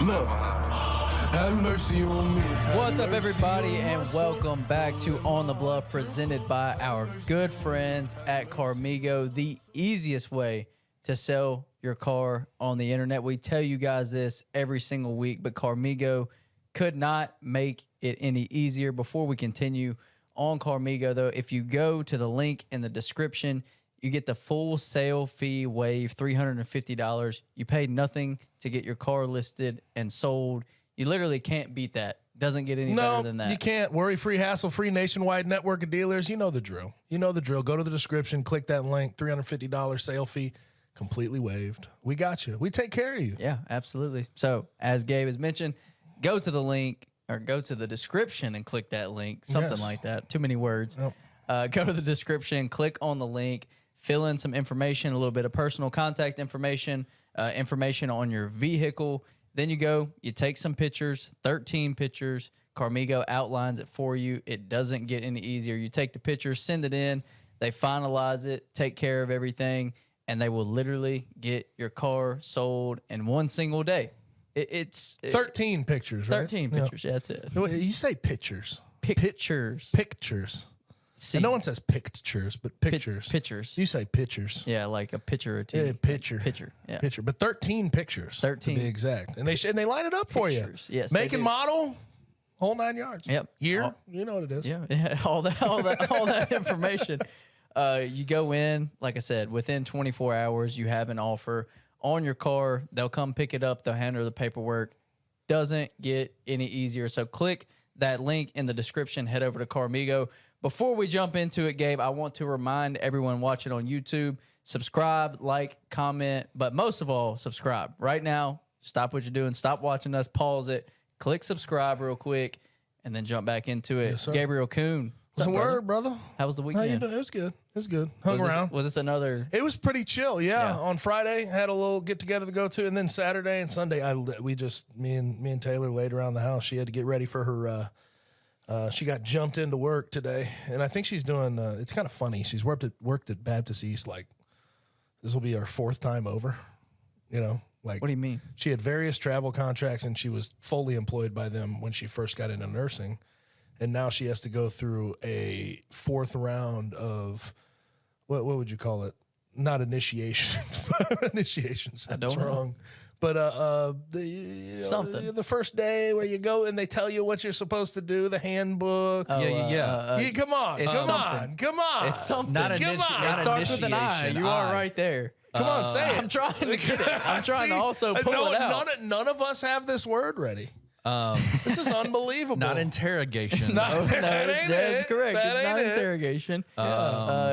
Look, have mercy on me. What's up, everybody, and welcome back to On the Bluff, presented by our good friends at Carmigo, the easiest way to sell your car on the internet. We tell you guys this every single week, but Carmigo could not make it any easier. Before we continue on Carmigo, though, if you go to the link in the description, you get the full sale fee waive, $350. You paid nothing to get your car listed and sold. You literally can't beat that. Doesn't get any better than that. You can't. Worry-free, hassle-free, nationwide network of dealers. You know the drill. You know the drill. Go to the description, click that link, $350 sale fee, completely waived. We got you. We take care of you. Yeah, absolutely. So, as Gabe has mentioned, go to the link or go to the description and click that link, something like that. Too many words. Go to the description, click on the link, fill in some information, a little bit of personal contact information, information on your vehicle. Then you go, you take some pictures, 13 pictures. Carmigo outlines it for you. It doesn't get any easier. You take the pictures, send it in. They finalize it, take care of everything, and they will literally get your car sold in one single day. It's 13 pictures, right? 13 pictures, yeah, that's it. You say pictures. Pictures. Pictures. And no one says pictures, but pictures. Pictures. You say pictures. Yeah, like a picture or two. Yeah, picture. Yeah. Picture. But 13 pictures. 13. To be exact. And they line it up for Pictures, you. yes, Make they and do. model, whole 9 yards. Yep. Year, you know what it is. Yeah, all that information. You go in, like I said, within 24 hours, you have an offer on your car. They'll come pick it up. They'll handle the paperwork. Doesn't get any easier. So click that link in the description. Head over to Carmigo. Before we jump into it, Gabe, I want to remind everyone watching on YouTube, subscribe, like, comment, but most of all, subscribe. Right now, stop what you're doing. Stop watching us. Pause it. Click subscribe real quick, and then jump back into it. Yes, Gabriel Kuhn. What's the word, brother? How was the How you weekend? doing? It was good. It was good. Hung around. Was this another? It was pretty chill, yeah. On Friday, had a little get together to go to, and then Saturday and Sunday, me and Taylor laid around the house. She had to get ready for her. She got jumped into work today, and I think she's doing. It's kind of funny. She's worked at Baptist East. Like, this will be our 4th time over. You know, like, What do you mean? She had various travel contracts, and she was fully employed by them when she first got into nursing, and now she has to go through a 4th round of what would you call it? Not initiation. Initiation sounds don't know. wrong. But Something. the first day where you go and they tell you what you're supposed to do, the handbook. Oh, Come on. It's something. Come on. It starts with an I. You are right there. Come on, say it. I'm trying to get it. I'm trying to also pull it out. None of us have this word ready. This is unbelievable. Not interrogation. That's correct. That It's not ain't it. interrogation.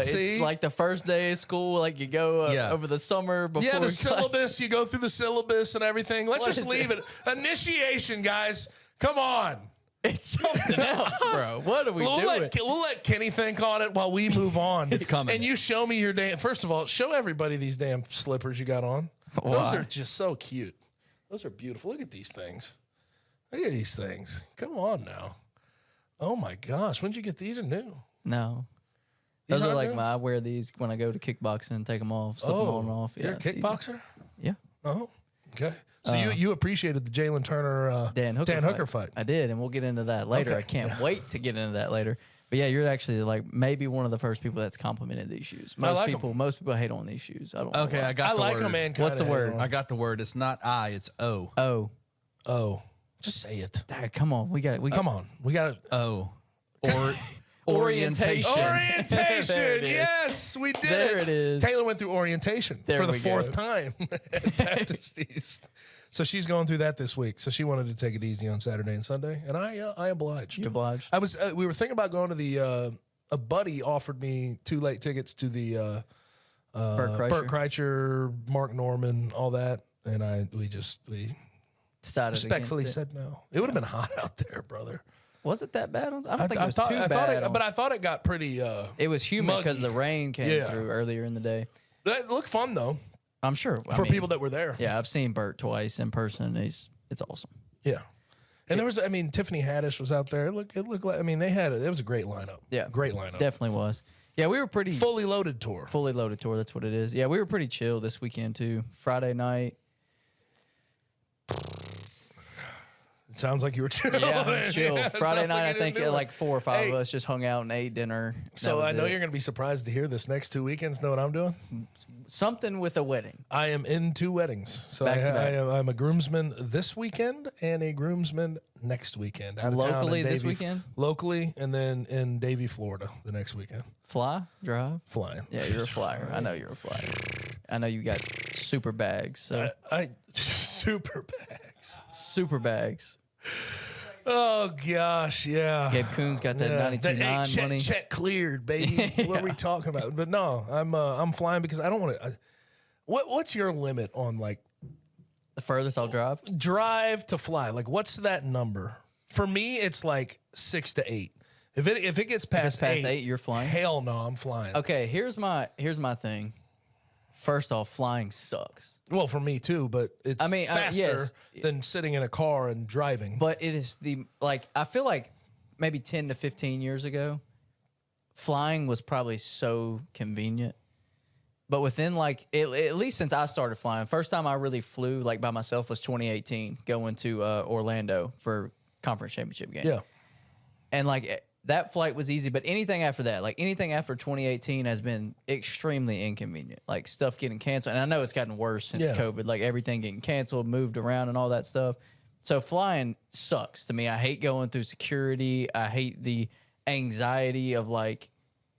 See? It's like the first day of school, like you go over the summer before. Yeah, the class. syllabus. You go through the syllabus and everything. Let's What just is leave it? it. Initiation, guys. Come on. It's something else, bro. What are we doing? We'll let Kenny think on it while we move on. It's coming. And you show me your damn. First of all, show everybody these damn slippers you got on. Those Why? are just so cute. Those are beautiful. Look at these things. Look at these things. Come on now. Oh my gosh. When did you get these? Are new? No. These Those are aren't like new? I wear these when I go to kickboxing, take them off, slip them on and off. Yeah, You're a it's easy. kickboxer? Yeah. Oh, okay. So you appreciated the Jalen Turner Dan Hooker fight. I did, and we'll get into that later. Okay. I can't wait to get into that later. But yeah, you're actually like maybe one of the first people that's complimented these shoes. Most people hate on these shoes. I don't know Okay, why. I got I the like word. them, man. What's the word? I got the word. It's not I, it's O. Oh, Just say it. Dad, come on. We got Come on. We got it. O. Or orientation. Orientation. There it is. Yes, we did There it. it is. Taylor went through orientation There for the we 4th go. time at Baptist East. So she's going through that this week. So she wanted to take it easy on Saturday and Sunday, and I obliged. You obliged? I was. We were thinking about going to the. A buddy offered me 2 late tickets to the Bert Kreischer, Mark Norman, all that, and we Decided respectfully against it. said no. It would have been hot out there, brother. Was it that bad? I don't think it was too bad. But I thought it got pretty. It was humid because muggy. the rain came through earlier in the day. It looked fun though I'm sure for people that were there. Yeah, I've seen Bert twice in person. It's awesome. Yeah. And there was, Tiffany Haddish was out there. It looked like, it was a great lineup. Yeah, Great lineup. Definitely was. Yeah, we were pretty Fully loaded tour. Fully loaded tour. That's what it is. Yeah, we were pretty chill this weekend too. Friday night. It sounds like you were chill. Yeah, I was chill. Yeah, Friday sounds night, like I think you didn't do like 4 or 5 Hey. of us just hung out and ate dinner. So That was I know it. you're going to be surprised to hear this. Next 2 weekends, know what I'm doing? Something with a wedding. I am in 2 weddings. So Back to back. I'm a groomsman this weekend and a groomsman next weekend. Out of town in Locally this Davie- weekend? Locally, and then in Davie, Florida the next weekend. Fly? Drive? Flying. Yeah, you're a flyer. I know you're a flyer. I know you got super bags. So I super bags. super bags. Oh gosh, yeah. Gabe Coon's got that Yeah. 92.9 check, money. check cleared, baby. What are we talking about? But no, I'm flying because I don't want to. What's your limit on like The furthest I'll drive. drive to fly? Like, what's that number? For me, it's like 6 to 8. If it gets past, Past 8, you're flying. hell no, I'm flying. Okay, here's my thing. First off, flying sucks. Well, for me too, but it's faster yes. than sitting in a car and driving. But it is I feel like maybe 10 to 15 years ago, flying was probably so convenient. But within at least since I started flying, first time I really flew like by myself was 2018, going to Orlando for conference championship game. Yeah. And that flight was easy, but anything after that, like anything after 2018 has been extremely inconvenient. Like stuff getting canceled. And I know it's gotten worse since Yeah. COVID, like everything getting canceled, moved around and all that stuff. So flying sucks to me. I hate going through security. I hate the anxiety of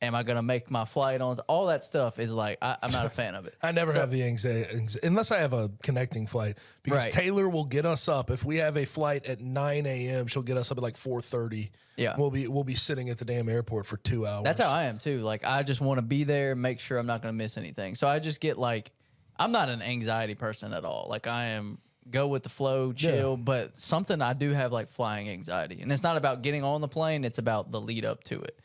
am I going to make my flight on? All that stuff is I'm not a fan of it. I never have the anxiety unless I have a connecting flight because Right. Taylor will get us up. If we have a flight at 9 a.m., she'll get us up at like 4:30. Yeah. We'll be sitting at the damn airport for 2 hours. That's how I am too. I just want to be there, make sure I'm not going to miss anything. So I just get I'm not an anxiety person at all. I am go with the flow, chill, but something I do have flying anxiety. And it's not about getting on the plane, it's about the lead up to it.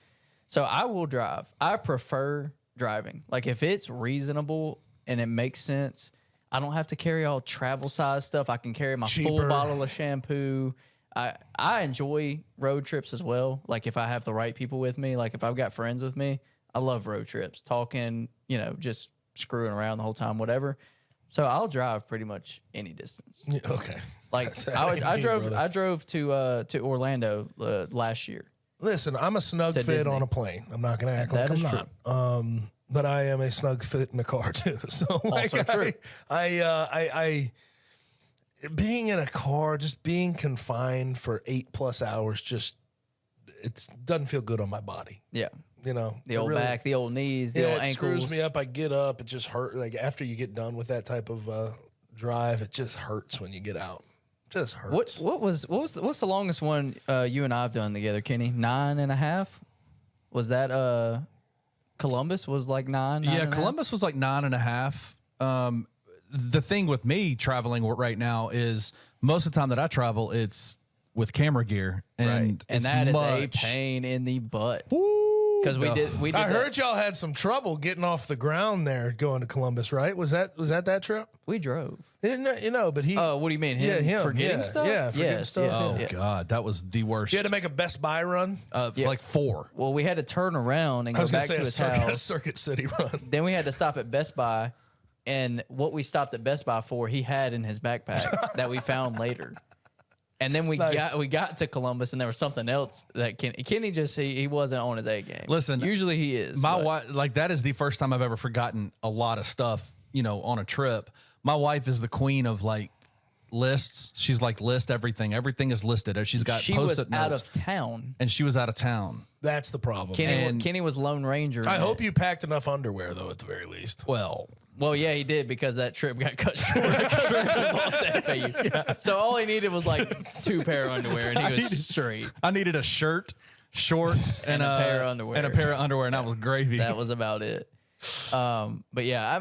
So I will drive. I prefer driving. If it's reasonable and it makes sense, I don't have to carry all travel size stuff. I can carry my full Cheaper. bottle of shampoo. I enjoy road trips as well. If I have the right people with me, if I've got friends with me, I love road trips, talking, just screwing around the whole time, whatever. So I'll drive pretty much any distance. Yeah, okay. I drove to Orlando last year. Listen, I'm a snug To fit Disney. on a plane. I'm not going to act like That I'm is not. But I am a snug fit in a car too. So Also true. I being in a car, just being confined for 8+ hours, it doesn't feel good on my body. Yeah. The The old back, the old knees, the old it ankles. screws me up. I get up, it just hurt. After you get done with that type of drive, it just hurts when you get out. Just hurts. What's the longest one you and I have done together, Kenny? 9.5? Was that Columbus was 9? Yeah, Columbus was 9.5. The thing with me traveling right now is most of the time that I travel, it's with camera gear, and Right. And it's that is a much- pain in the butt. Woo! Because we did I that. heard y'all had some trouble getting off the ground there going to Columbus, right? Was that trip? We drove. But he. Oh, what do you mean? Him, him, forgetting yeah, stuff? yeah, forgetting yes, stuff. yes, Oh yes. God, that was the worst. You had to make a Best Buy run. Like 4. Well, we had to turn around and I go was going back to to say his a house. Circuit City run. Then we had to stop at Best Buy, and what we stopped at Best Buy for, he had in his backpack that we found later. And then we Nice. got to Columbus, and there was something else that Kenny just he wasn't on his A game. Listen, usually he is. My but- wife, that is the first time I've ever forgotten a lot of stuff, on a trip. My wife is the queen of lists. She's list everything. Everything is listed. She's got she was post-it out notes, of town. and she was out of town. That's the problem. Kenny was Lone Ranger. I hope you packed enough underwear, though, at the very least. Well, yeah, he did because that trip got cut short. Because he was lost to FAU. Yeah. So all he needed was 2 pair of underwear, and he was straight. I needed a shirt, shorts, and a pair of underwear. and a pair of underwear, and that was gravy. That was about it. But yeah,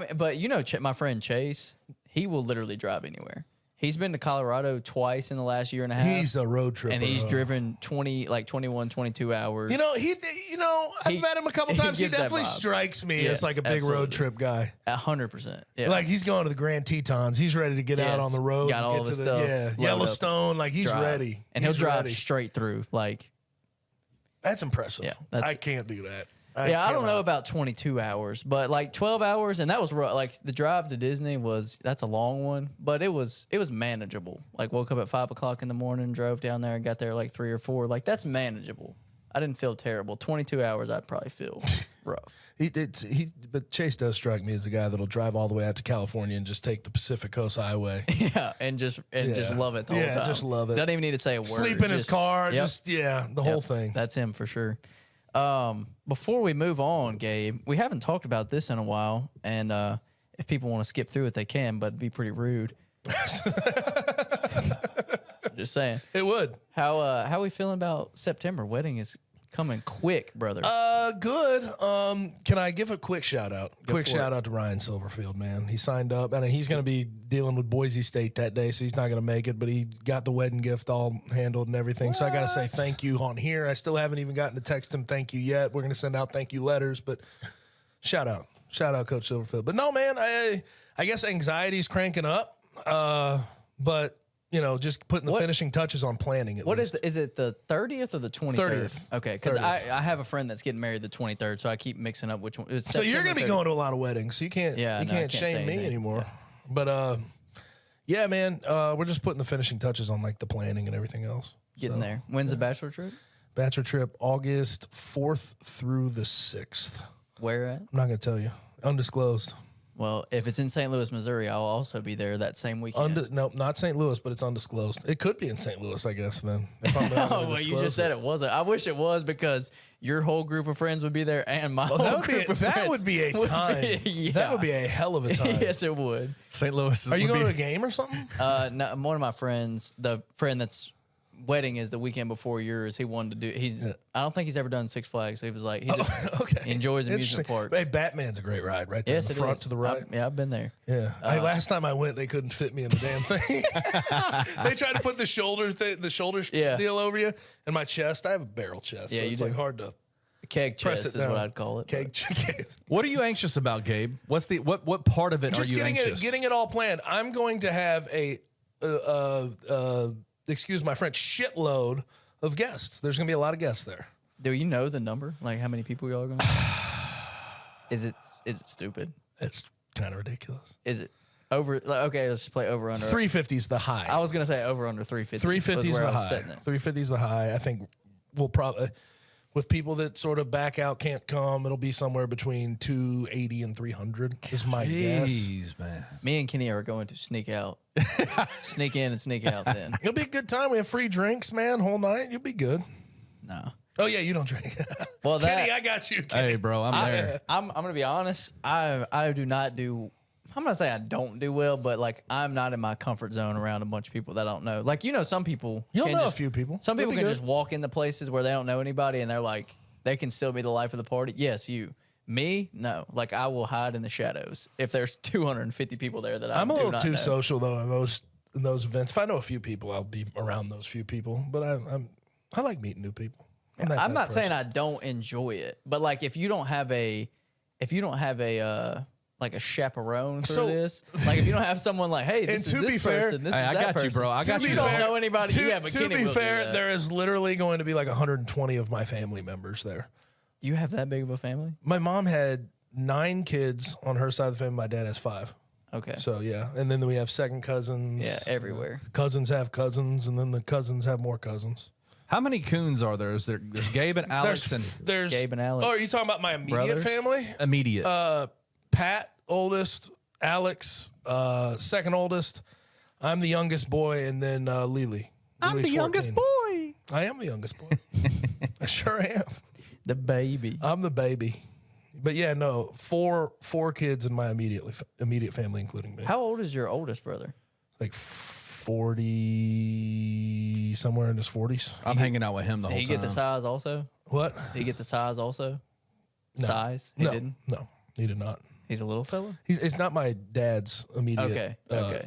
my friend Chase, he will literally drive anywhere. He's been to Colorado twice in the last year and a half. He's a road tripper. and he's driven 21, 22 hours. I've met him a couple he times. He gives that definitely vibe. strikes me Yes, as a big road absolutely. trip guy. 100%. Yeah. He's going to the Grand Tetons. He's ready to get out Yes. on the road. Got and all get of to his the, stuff Yeah, loaded up. Yellowstone. He's Drive. ready. And he'll He's drive ready. straight through. That's impressive. Yeah, that's- I can't do that. I don't know about 22 hours, but like 12 hours, and that was like the drive to Disney that's a long one, but it was manageable. Like woke up at 5 o'clock in the morning, drove down there, and got there like 3 or 4. Like that's manageable. I didn't feel terrible. 22 hours, I'd probably feel rough. But Chase does strike me as a guy that'll drive all the way out to California and just take the Pacific Coast Highway. Yeah, and just love it the whole time. Yeah, just love it. Doesn't even need to say a word. Sleep in his car, the whole thing. That's him for sure. Before we move on, Gabe, we haven't talked about this in a while, and if people want to skip through it, they can, but it'd be pretty rude. Just saying. It would. How are we feeling about September? Wedding is coming quick, brother. Good. Can I give a quick shout out? Shout out to Ryan Silverfield, man. He signed up, and he's going to be dealing with Boise State that day, so he's not going to make it, but he got the wedding gift all handled and everything. What? So I got to say thank you on here. I still haven't even gotten to text him thank you yet. We're going to send out thank you letters, but shout out Coach Silverfield. But no, man, I guess anxiety's cranking up, but just putting the finishing touches on planning. Is it the 30th or the 23rd? 30th. Okay, because I have a friend that's getting married the 23rd, so I keep mixing up which one. So you're going to be going to a lot of weddings, so you can't shame me anymore. Yeah. But yeah, man, we're just putting the finishing touches on like the planning and everything else. Getting there. When's the bachelor trip? Bachelor trip August 4th through the 6th. Where at? I'm not going to tell you. Undisclosed. Well, if it's in St. Louis, Missouri, I'll also be there that same weekend. No, not St. Louis, but it's undisclosed. It could be in St. Louis, I guess, then. If I'm oh, well, you just said it wasn't. I wish it was because your whole group of friends would be there and my whole group of friends. That would be a time. That would be a hell of a time. Yes, it would. St. Louis. Are you going to a game or something? No, one of my friends, the friend that's wedding is the weekend before yours. He wanted to do. I don't think he's ever done Six Flags. So he was like, he enjoys amusement parks. Hey, Batman's a great ride, right there. Yes, in the front to the right. I've been there. Yeah. Last time I went, they couldn't fit me in the damn thing. They tried to put the shoulder deal over you, and my chest. I have a barrel chest. Yeah, so it's like hard to. Keg chest is what I'd call it. Keg. What are you anxious about, Gabe? What's the what part of it are you anxious? Getting it all planned. I'm going to have a excuse my French, shitload of guests. There's going to be a lot of guests there. Do you know the number? Like how many people y'all are going to Is it stupid? It's kind of ridiculous. Is it over? Okay, let's play over under. 350 is the high. I was going to say over under 350. 350 is the high. 350 is the high. I think we'll probably, with people that sort of back out, can't come, it'll be somewhere between 280 and 300 is my guess. Man. Me and Kenny are going to sneak out. Sneak in and sneak out then. It'll be a good time. We have free drinks, man, whole night. You'll be good. No. Oh, yeah, you don't drink. Well, Kenny, I got you. Kenny. Hey, bro, I'm there. I'm going to be honest. I do not do, I'm not saying I don't do well, but like I'm not in my comfort zone around a bunch of people that I don't know. Like, some people. You'll know a few people. Some people can just walk into places where they don't know anybody and they're like, they can still be the life of the party. Yes, you. Me, no. Like I will hide in the shadows if there's 250 people there that I'm a little too know. social though in those events. If I know a few people, I'll be around those few people. But I like meeting new people. I'm not saying I don't enjoy it, but like if you don't have a like a chaperone through this, like if you don't have someone like, hey, this is this person, this is that person. I got you, bro. I got you. You don't know anybody. But to be fair, there is literally going to be like 120 of my family members there. You have that big of a family? My mom had 9 kids on her side of the family. My dad has 5. Okay. So, yeah. And then we have second cousins. Yeah, everywhere. Cousins have cousins, and then the cousins have more cousins. How many coons are there? There's Gabe and Alex. There's Gabe and Alex. Oh, are you talking about my immediate family? Immediate. Pat, oldest. Alex, second oldest. I'm the youngest boy, and then Lily. I'm the youngest boy. I am the youngest boy. I sure am. The baby. I'm the baby. But yeah, no, four kids in my immediate family, including me. How old is your oldest brother? Like 40, somewhere in his 40s. I'm hanging out with him the whole time. Did he get the size also? What? Did he get the size also? No. Size? He didn't? No, he did not. He's a little fella? It's not my dad's immediate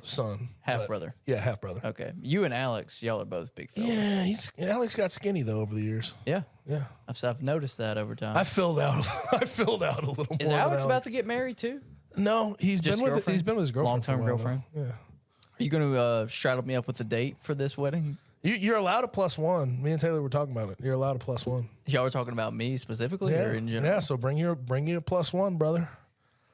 son. Half-brother. Yeah, half-brother. Okay. You and Alex, y'all are both big fellas. Yeah, Alex got skinny, though, over the years. Yeah. Yeah. I've noticed that over time. I filled out a little more. Is Alex about to get married, too? No, he's been with his girlfriend. Long-term girlfriend? Yeah. Are you going to straddle me up with a date for this wedding? You're allowed a +1. Me and Taylor were talking about it. You're allowed a +1. Y'all were talking about me specifically or in general? Yeah, so bring you a +1, brother.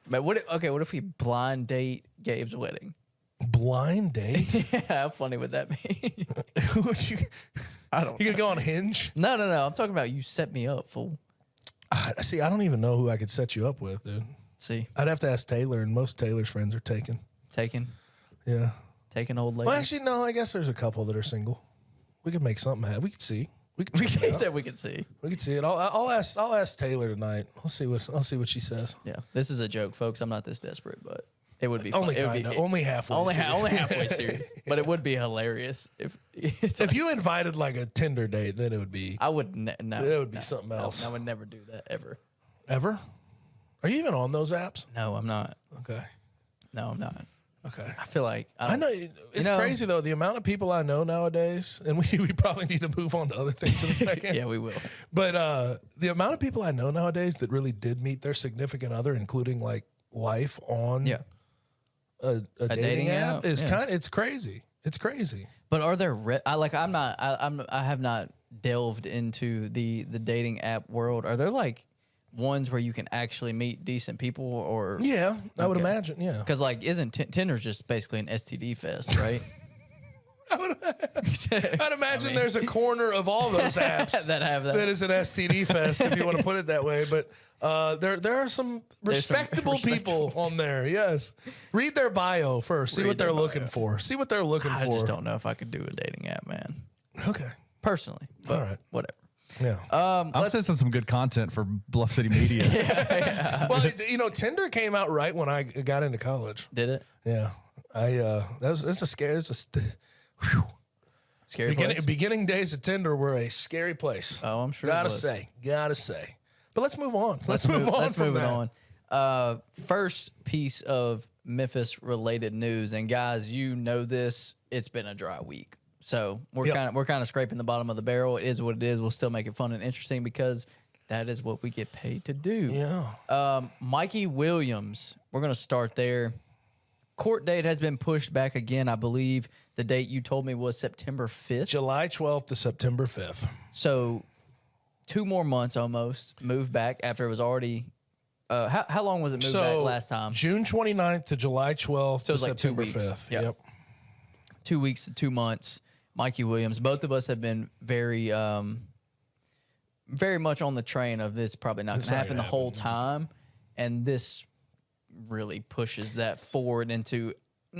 But what if we blind date Gabe's wedding? Blind date? Yeah, how funny would that be? I don't. You gonna go on Hinge? No. I'm talking about you set me up, fool. See, I don't even know who I could set you up with, dude. See, I'd have to ask Taylor, and most Taylor's friends are taken. Taken Yeah. old lady. Well, actually, no. I guess there's a couple that are single. We could make something happen. We could see. He said we could see. We could see it. I'll ask Taylor tonight. I'll see what she says. Yeah, this is a joke, folks. I'm not this desperate, but it would be Only fun. only halfway. Only serious. halfway serious. But it would be hilarious if you invited like a Tinder date, then it would be. I would no. It would be something else. I would never do that ever. Ever? Are you even on those apps? No, I'm not. Okay. No, I'm not. Okay. I feel like I know it's crazy though. The amount of people I know nowadays, and we probably need to move on to other things in a second. Yeah, we will. But the amount of people I know nowadays that really did meet their significant other, including like wife, on a dating app is it's crazy. It's crazy. But are there I have not delved into the dating app world. Are there like ones where you can actually meet decent people or Yeah, I would imagine, yeah. Because like isn't Tinder's just basically an STD fest, right? I'd imagine there's a corner of all those apps that have that is an STD fest, if you want to put it that way. But there are some respectable people on there. Yes, read their bio first. See what they're looking for. See what they're looking for. I just don't know if I could do a dating app, man. Okay, personally, but all right, whatever. Yeah, I'm sensing some good content for Bluff City Media. yeah. Well, Tinder came out right when I got into college. Did it? Yeah, it's a scary. Whew. Scary place? Beginning days of Tinder were a scary place. Oh, I'm sure. Gotta say. But let's move on. Let's move on. Let's move it on. First piece of Memphis related news, and guys, you know this. It's been a dry week, so we're kind of scraping the bottom of the barrel. It is what it is. We'll still make it fun and interesting because that is what we get paid to do. Yeah. Mikey Williams. We're gonna start there. Court date has been pushed back again. I believe the date you told me was September 5th. July 12th to September 5th. So 2 more months almost moved back after it was already. How long was it moved back last time? June 29th to July 12th to like September 2 weeks. 5th. Yep. 2 weeks to 2 months. Mikey Williams. Both of us have been very much on the train of this probably not going to happen the whole time. And this really pushes that forward into,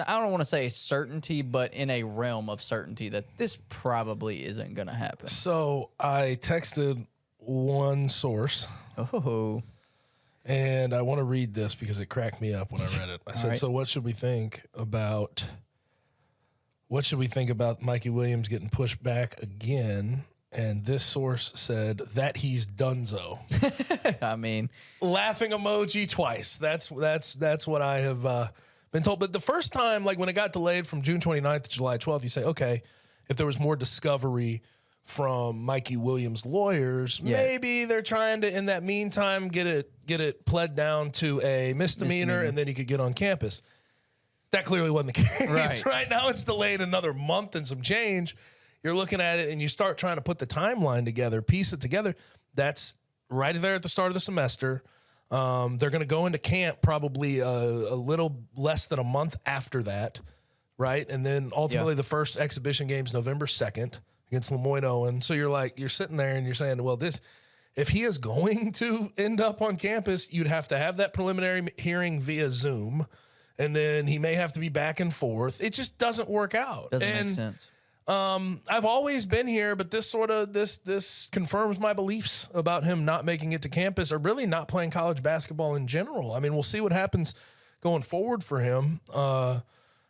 I don't want to say certainty, but in a realm of certainty that this probably isn't going to happen. So I texted one source. Oh. And I want to read this because it cracked me up when I read it. I said, so what should we think about Mikey Williams getting pushed back again? And this source said that he's donezo. I mean, laughing emoji twice. That's what I have been told. But the first time, like when it got delayed from June 29th to July 12th, you say, okay, if there was more discovery from Mikey Williams' lawyers, maybe they're trying to, in that meantime, get it pled down to a misdemeanor, and then he could get on campus. That clearly wasn't the case. Right now, it's delayed another month and some change. You're looking at it and you start trying to put the timeline together, piece it together. That's right there at the start of the semester. They're going to go into camp probably a little less than a month after that, right? And then ultimately the first exhibition game's November 2nd against Lemoyne Owen. So you're sitting there and you're saying, well, if he is going to end up on campus, you'd have to have that preliminary hearing via Zoom, and then he may have to be back and forth. It just doesn't work out. Doesn't make sense. I've always been here, but this confirms my beliefs about him not making it to campus or really not playing college basketball in general. I mean, we'll see what happens going forward for him.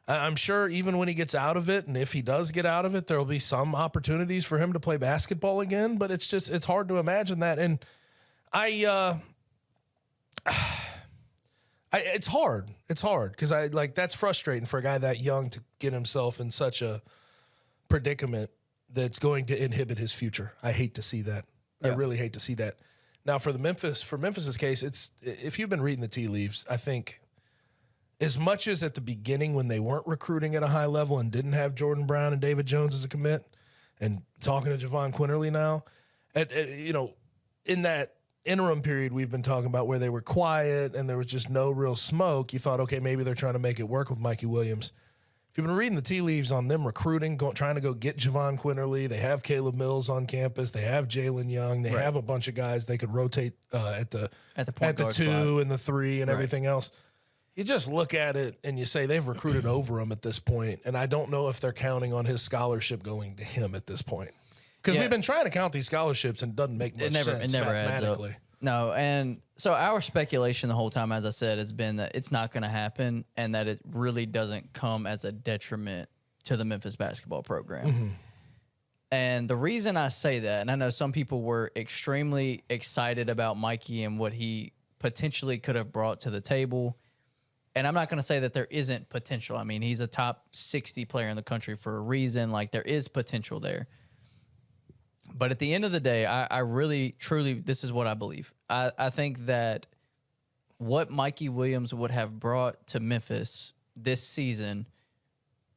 I'm sure even when he gets out of it, and if he does get out of it, there will be some opportunities for him to play basketball again, but it's hard to imagine that. And it's hard. It's hard because that's frustrating for a guy that young to get himself in such a predicament that's going to inhibit his future. I hate to see that. I really hate to see that. Now for Memphis's case, if you've been reading the tea leaves, I think as much as at the beginning when they weren't recruiting at a high level and didn't have Jordan Brown and David Jones as a commit, and talking to Jahvon Quinerly now, in that interim period we've been talking about where they were quiet and there was just no real smoke, you thought, okay, maybe they're trying to make it work with Mikey Williams. If you've been reading the tea leaves on them recruiting, trying to go get Jahvon Quinerly, they have Caleb Mills on campus, they have Jalen Young, they have a bunch of guys they could rotate at the 2 spot. and the 3 and everything else. You just look at it and you say they've recruited over him at this point, and I don't know if they're counting on his scholarship going to him at this point. Because we've been trying to count these scholarships and it doesn't make much sense It never adds up. No, and so our speculation the whole time, as I said, has been that it's not going to happen and that it really doesn't come as a detriment to the Memphis basketball program. Mm-hmm. And the reason I say that, and I know some people were extremely excited about Mikey and what he potentially could have brought to the table. And I'm not going to say that there isn't potential. I mean, he's a top 60 player in the country for a reason. Like, there is potential there. But at the end of the day, I really, truly, this is what I believe. I think that what Mikey Williams would have brought to Memphis this season,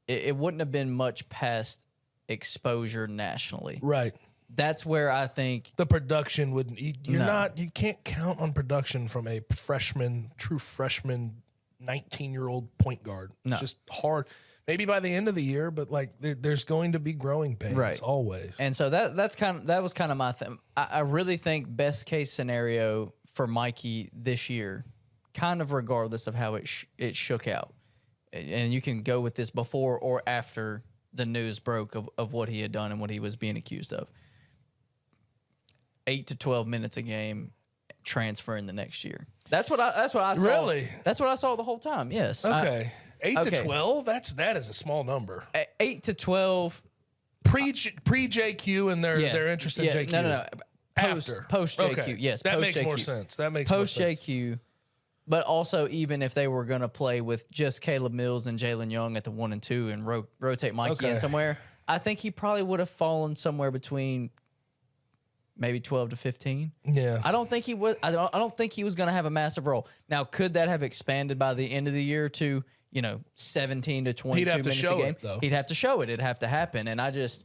it wouldn't have been much past exposure nationally. Right. That's where I think the production would. You can't count on production from a true freshman, 19-year-old point guard. It's just hard. Maybe by the end of the year, but like there's going to be growing pains always. And so that was kind of my thing. I really think best case scenario for Mikey this year, kind of regardless of how it shook out, and you can go with this before or after the news broke of what he had done and what he was being accused of. 8 to 12 minutes a game, transferring the next year. That's what I saw. Really? That's what I saw the whole time. Yes. Okay. 8 to 12? That is a small number. 8 to 12. Pre JQ and their interest in JQ. No. Post JQ. Okay. Yes. That post makes JQ. more sense. That makes post more sense. JQ. But also, even if they were going to play with just Caleb Mills and Jalen Young at the 1 and 2 and rotate Mikey in somewhere, I think he probably would have fallen somewhere between maybe 12 to 15. Yeah. I don't think he would. I don't think he was going to have a massive role. Now, could that have expanded by the end of the year to 17 to 22 minutes a game? He'd have to show it. It'd have to happen. And I just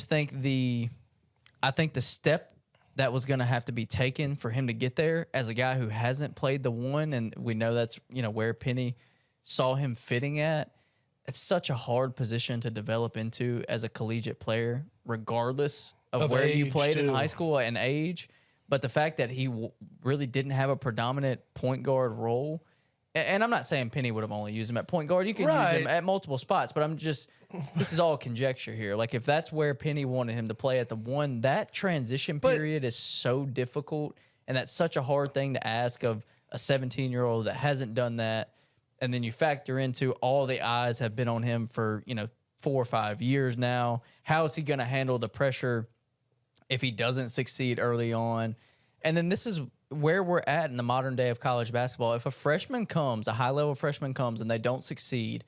think the step that was going to have to be taken for him to get there as a guy who hasn't played the 1, and we know that's where Penny saw him fitting at. It's such a hard position to develop into as a collegiate player, regardless of where you played in high school and age. But the fact that he really didn't have a predominant point guard role, and I'm not saying Penny would have only used him at point guard. You can use him at multiple spots, but this is all conjecture here. Like, if that's where Penny wanted him to play at the 1, that transition period is so difficult, and that's such a hard thing to ask of a 17-year-old that hasn't done that. And then you factor into all the eyes have been on him for, 4 or 5 years now. How is he going to handle the pressure if he doesn't succeed early on? And then this is where we're at in the modern day of college basketball. If a high-level freshman comes and they don't succeed,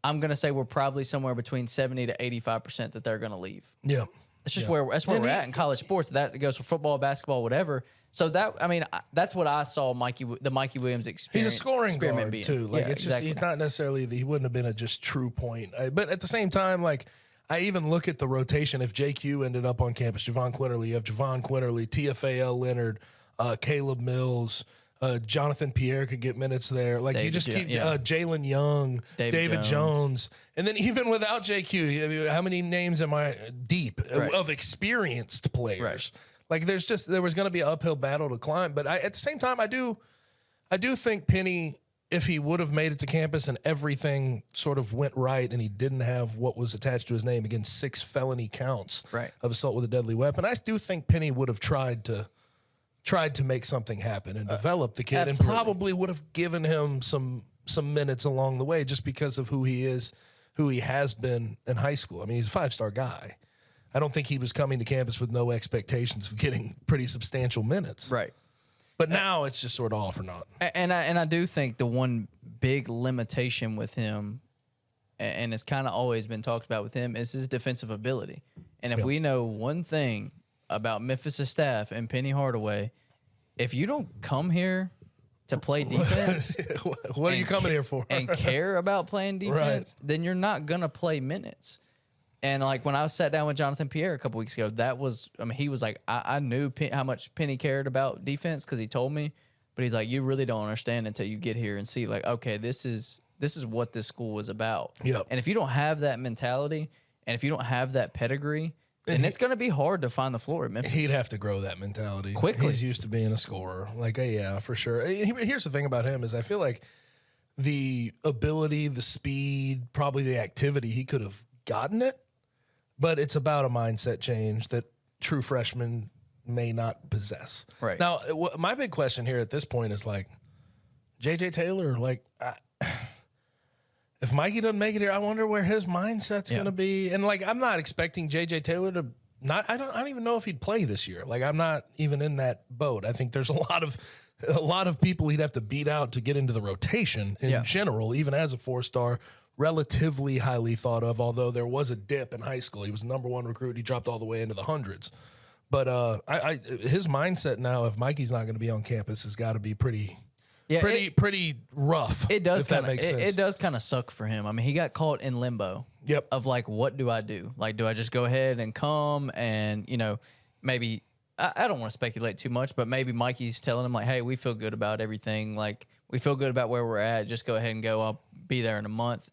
I'm going to say we're probably somewhere between 70 to 85% that they're going to leave. Yeah. It's just where we're at in college sports. That goes for football, basketball, whatever. So that's what I saw the Mikey Williams experience. He's a scoring guard being. too. Like, it's exactly. He's not necessarily he wouldn't have been a just true point. But at the same time, like, I even look at the rotation. If JQ ended up on campus, Jahvon Quinerly, you have Jahvon Quinerly, TFAL Leonard, Caleb Mills, Jonathan Pierre could get minutes there. Like, you just keep Jalen Young, David Jones. And then even without JQ, how many names am I deep of experienced players? Right. Like, there was going to be an uphill battle to climb. But at the same time, I do think Penny, if he would have made it to campus and everything sort of went right and he didn't have what was attached to his name, again, 6 felony counts of assault with a deadly weapon, I do think Penny would have tried to make something happen and develop the kid, and probably would have given him some minutes along the way just because of who he is, who he has been in high school. I mean, he's a 5-star guy. I don't think he was coming to campus with no expectations of getting pretty substantial minutes. Right. But now it's just sort of all for naught. And I do think the one big limitation with him, and it's kind of always been talked about with him, is his defensive ability. And if we know one thing about Memphis' staff and Penny Hardaway, if you don't come here to play defense, what are you coming here for? and care about playing defense, then you're not going to play minutes. And like when I sat down with Jonathan Pierre a couple weeks ago, he was like, I knew how much Penny cared about defense because he told me, but he's like, you really don't understand until you get here and see like, okay, this is what this school is about. Yep. And if you don't have that mentality and if you don't have that pedigree, then it's going to be hard to find the floor at Memphis. He'd have to grow that mentality quickly. He's used to being a scorer. Like, yeah, for sure. Here's the thing about him is I feel like the ability, the speed, probably the activity, he could have gotten it. But it's about a mindset change that true freshmen may not possess. Right. Now, my big question here at this point is like, J.J. Taylor, like, if Mikey doesn't make it here, I wonder where his mindset's going to be. And like, I'm not expecting J.J. Taylor to I don't even know if he'd play this year. Like, I'm not even in that boat. I think there's a lot of people he'd have to beat out to get into the rotation in general, even as a 4-star. Relatively highly thought of, although there was a dip in high school. He was the #1 recruit. He dropped all the way into the hundreds. But his mindset now, if Mikey's not going to be on campus, has got to be pretty rough. It does kind of it does kind of suck for him. I mean, he got caught in limbo. Yep. Of like, what do I do? Like, do I just go ahead and come and maybe I don't want to speculate too much, but maybe Mikey's telling him like, hey, we feel good about everything. Like, we feel good about where we're at. Just go ahead and go. I'll be there in a month.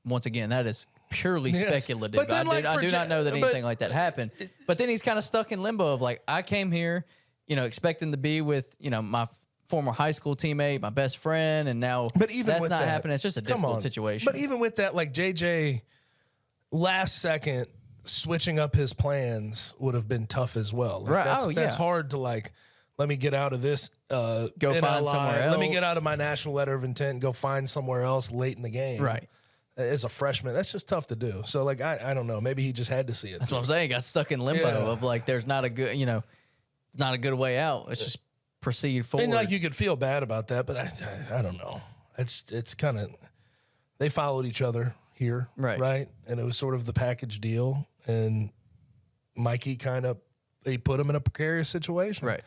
Once again, that is purely speculative. But then, I do not know that anything like that happened. But then he's kind of stuck in limbo of like, I came here, expecting to be with, my former high school teammate, my best friend, and now that's not happening. It's just a difficult situation. But even with that, like JJ, last second switching up his plans would have been tough as well. Like that's hard to like, let me get out of this. Go find somewhere else. Let me get out of my national letter of intent and go find somewhere else late in the game. Right. As a freshman, that's just tough to do. So, like, I don't know. Maybe he just had to see it. That's what I'm saying. Got stuck in limbo of, like, there's not a good, it's not a good way out. It's just proceed forward. And, like, you could feel bad about that, but I don't know. It's kind of, they followed each other here. Right? And it was sort of the package deal. And Mikey he put him in a precarious situation. Right.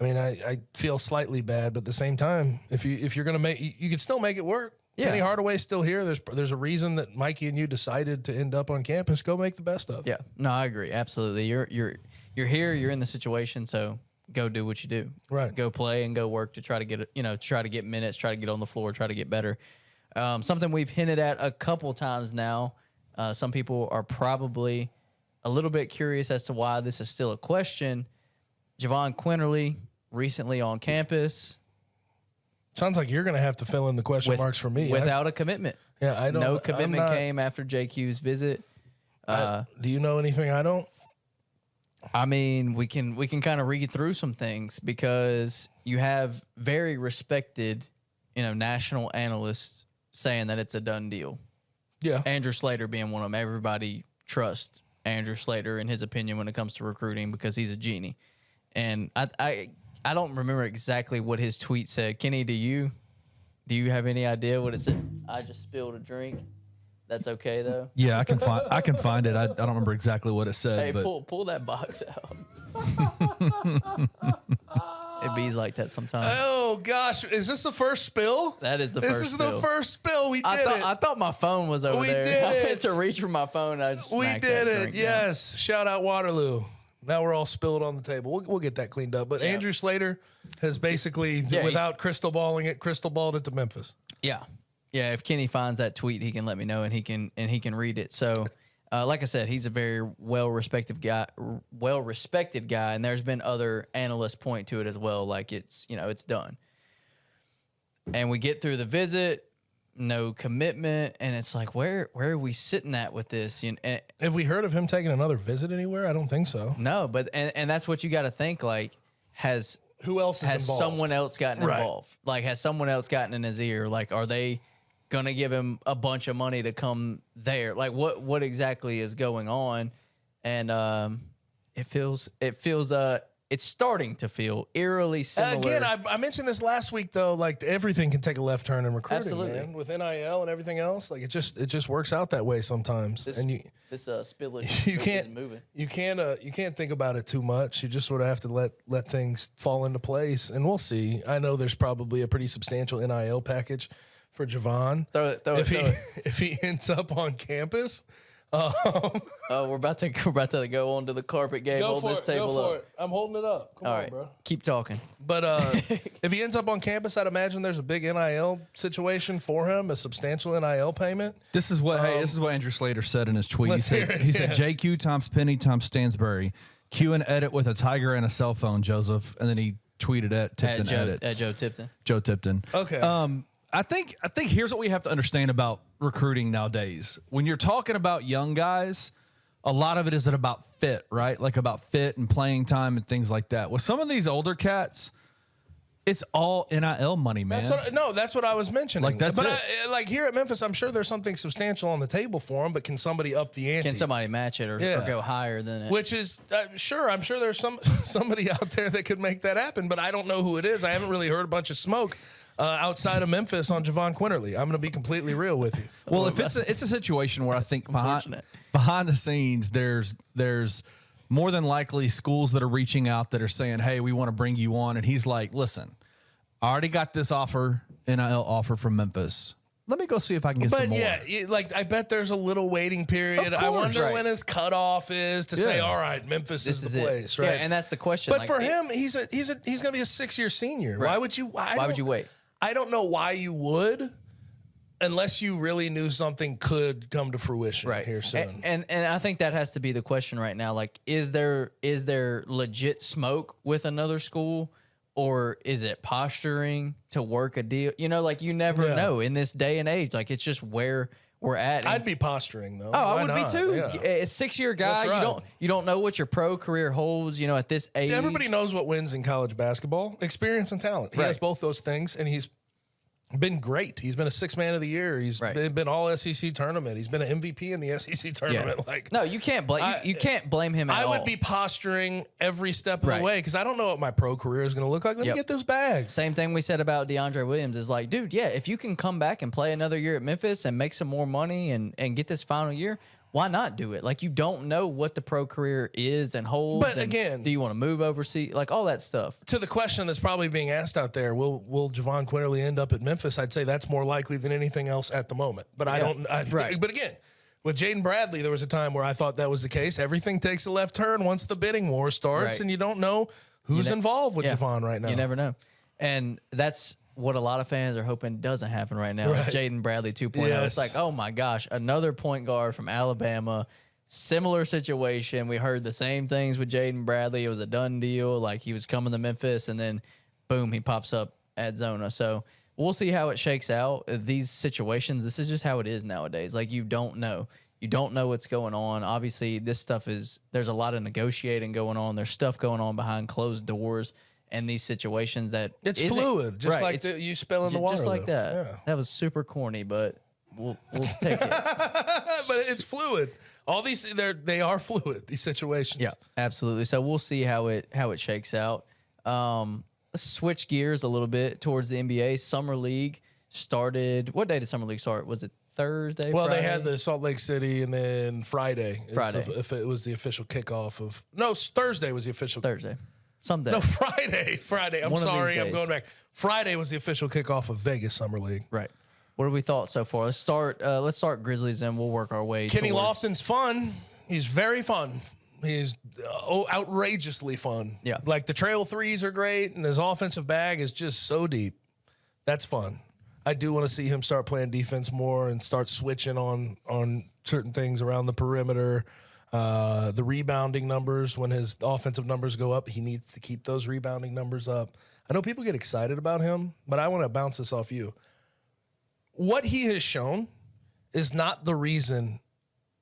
I mean, I feel slightly bad, but at the same time, if you're going to make, you can still make it work. Yeah. Penny Hardaway's still here. There's a reason that Mikey and you decided to end up on campus. Go make the best of it. Yeah, no, I agree. Absolutely. You're here. You're in the situation. So go do what you do. Right. Go play and go work to try to get try to get minutes, try to get on the floor, try to get better. Something we've hinted at a couple times now. Some people are probably a little bit curious as to why this is still a question. Jahvon Quinerly recently on campus. Sounds like you're going to have to fill in the question marks for me. Without a commitment. Yeah, I don't. No commitment came after JQ's visit. Do you know anything I don't? I mean, we can kind of read through some things because you have very respected, national analysts saying that it's a done deal. Yeah. Andrew Slater being one of them. Everybody trusts Andrew Slater in his opinion when it comes to recruiting because he's a genie. And I don't remember exactly what his tweet said. Kenny, do you have any idea what it said? I just spilled a drink. That's okay though. Yeah, I can find it. I don't remember exactly what it said. Hey, but pull that box out. It be's like that sometimes. Oh gosh, is this the first spill? That is the first. This is spill. the first spill. We did it. I thought my phone was over there. Did I it. went to reach for my phone. I just we smacked did that it. drink Yes. Shout out Waterloo. Now we're all spilled on the table. We'll get that cleaned up. But Andrew Slater has basically, without crystal balled it to Memphis. Yeah. Yeah, if Kenny finds that tweet, he can let me know and he can read it. So, like I said, he's a very well-respected guy, and there's been other analysts point to it as well, like it's done. And we get through the visit, no commitment, and it's like, where are we sitting at with this? Have we heard of him taking another visit anywhere? I don't think so. No, but and that's what you got to think. Like, who else has involved? Someone else gotten involved? Like, has someone else gotten in his ear? Like, are they gonna give him a bunch of money to come there? Like, what exactly is going on? And it feels it's starting to feel eerily similar. Again, I mentioned this last week though. Like, everything can take a left turn in recruiting. Absolutely. Man. With NIL and everything else. Like, it just works out that way sometimes. This spillage you can't is moving. You can't think about it too much. You just sort of have to let things fall into place, and we'll see. I know there's probably a pretty substantial NIL package for Jahvon. Throw it. If he ends up on campus. We're about to go onto the carpet game. Hold this table up. I'm holding it up. Come on, bro. Keep talking. But if he ends up on campus, I'd imagine there's a big NIL situation for him, a substantial NIL payment. This is what Andrew Slater said in his tweet. He said JQ times Penny times Stansbury. Cue and edit with a tiger and a cell phone, Joseph. And then he tweeted at Tipton Edits. At Joe Tipton. Joe Tipton. Okay. I think here's what we have to understand about recruiting nowadays. When you're talking about young guys, a lot of it is about fit, right? Like about fit and playing time and things like that. With some of these older cats, it's all NIL money, man. That's what I was mentioning. Like that's it. Like here at Memphis, I'm sure there's something substantial on the table for him, but can somebody up the ante? Can somebody match it or go higher than it? Which is sure. I'm sure there's somebody out there that could make that happen, but I don't know who it is. I haven't really heard a bunch of smoke outside of Memphis on Jahvon Quinerly. I'm going to be completely real with you. Well, if it's a situation where I think behind the scenes, there's more than likely schools that are reaching out that are saying, hey, we want to bring you on. And he's like, listen, I already got this NIL offer from Memphis. Let me go see if I can get some more. But yeah, like I bet there's a little waiting period. I wonder when his cutoff is to say, all right, Memphis is the place, right? Yeah, and that's the question. But for him, he's going to be a 6-year senior. Right. Why would you wait? I don't know why you would, unless you really knew something could come to fruition here soon. And I think that has to be the question right now. Like, is there legit smoke with another school, or is it posturing to work a deal? You know, like you never know in this day and age. Like it's just where we're at. I'd be posturing though. Oh, I would be too. Yeah. A 6-year guy. Right. You don't know what your pro career holds. You know, at this age, everybody knows what wins in college basketball: experience and talent. He has both those things, and he's been great. He's been a 6th man of the year. He's been all SEC tournament. He's been an MVP in the SEC tournament. Like, no, you can't blame you can't blame him at all. I would be posturing every step of the way because I don't know what my pro career is going to look like. Let me get those bags. Same thing we said about DeAndre Williams is like, dude, if you can come back and play another year at Memphis and make some more money and get this final year, why not do it? Like, you don't know what the pro career is and holds. But again, do you want to move overseas? Like, all that stuff. To the question that's probably being asked out there, will Jahvon Quinerly end up at Memphis? I'd say that's more likely than anything else at the moment. But I don't. But again, with Jaden Bradley, there was a time where I thought that was the case. Everything takes a left turn once the bidding war starts, and you don't know who's involved with Jahvon right now. You never know. And that's what a lot of fans are hoping doesn't happen right now. Right. Jaden Bradley 2.0. Yes. It's like, oh my gosh, another point guard from Alabama. Similar situation. We heard the same things with Jaden Bradley. It was a done deal. Like, he was coming to Memphis, and then boom, he pops up at Zona. So we'll see how it shakes out. These situations, this is just how it is nowadays. Like, you don't know. You don't know what's going on. Obviously, this stuff there's a lot of negotiating going on. There's stuff going on behind closed doors. And these situations that it's fluid, just like you spill in the water, just like that. Yeah. That was super corny, but we'll take it. But it's fluid. All these they are fluid. These situations. Yeah, absolutely. So we'll see how it shakes out. Let's switch gears a little bit towards the NBA. Summer League started. What day did Summer League start? Was it Thursday? Well, Friday? They had the Salt Lake City, and then Friday. If it was the official kickoff of Thursday was the official Thursday. Someday. No, Friday. I'm sorry. I'm going back. Friday was the official kickoff of Vegas Summer League. Right. What have we thought so far? Let's start Grizzlies, and we'll work our way. Kenny Lofton's fun. He's very fun. He's outrageously fun. Yeah. Like, the trail threes are great, and his offensive bag is just so deep. That's fun. I do want to see him start playing defense more and start switching on certain things around the perimeter. The rebounding numbers, when his offensive numbers go up, he needs to keep those rebounding numbers up. I know people get excited about him, but I want to bounce this off you. What he has shown is not the reason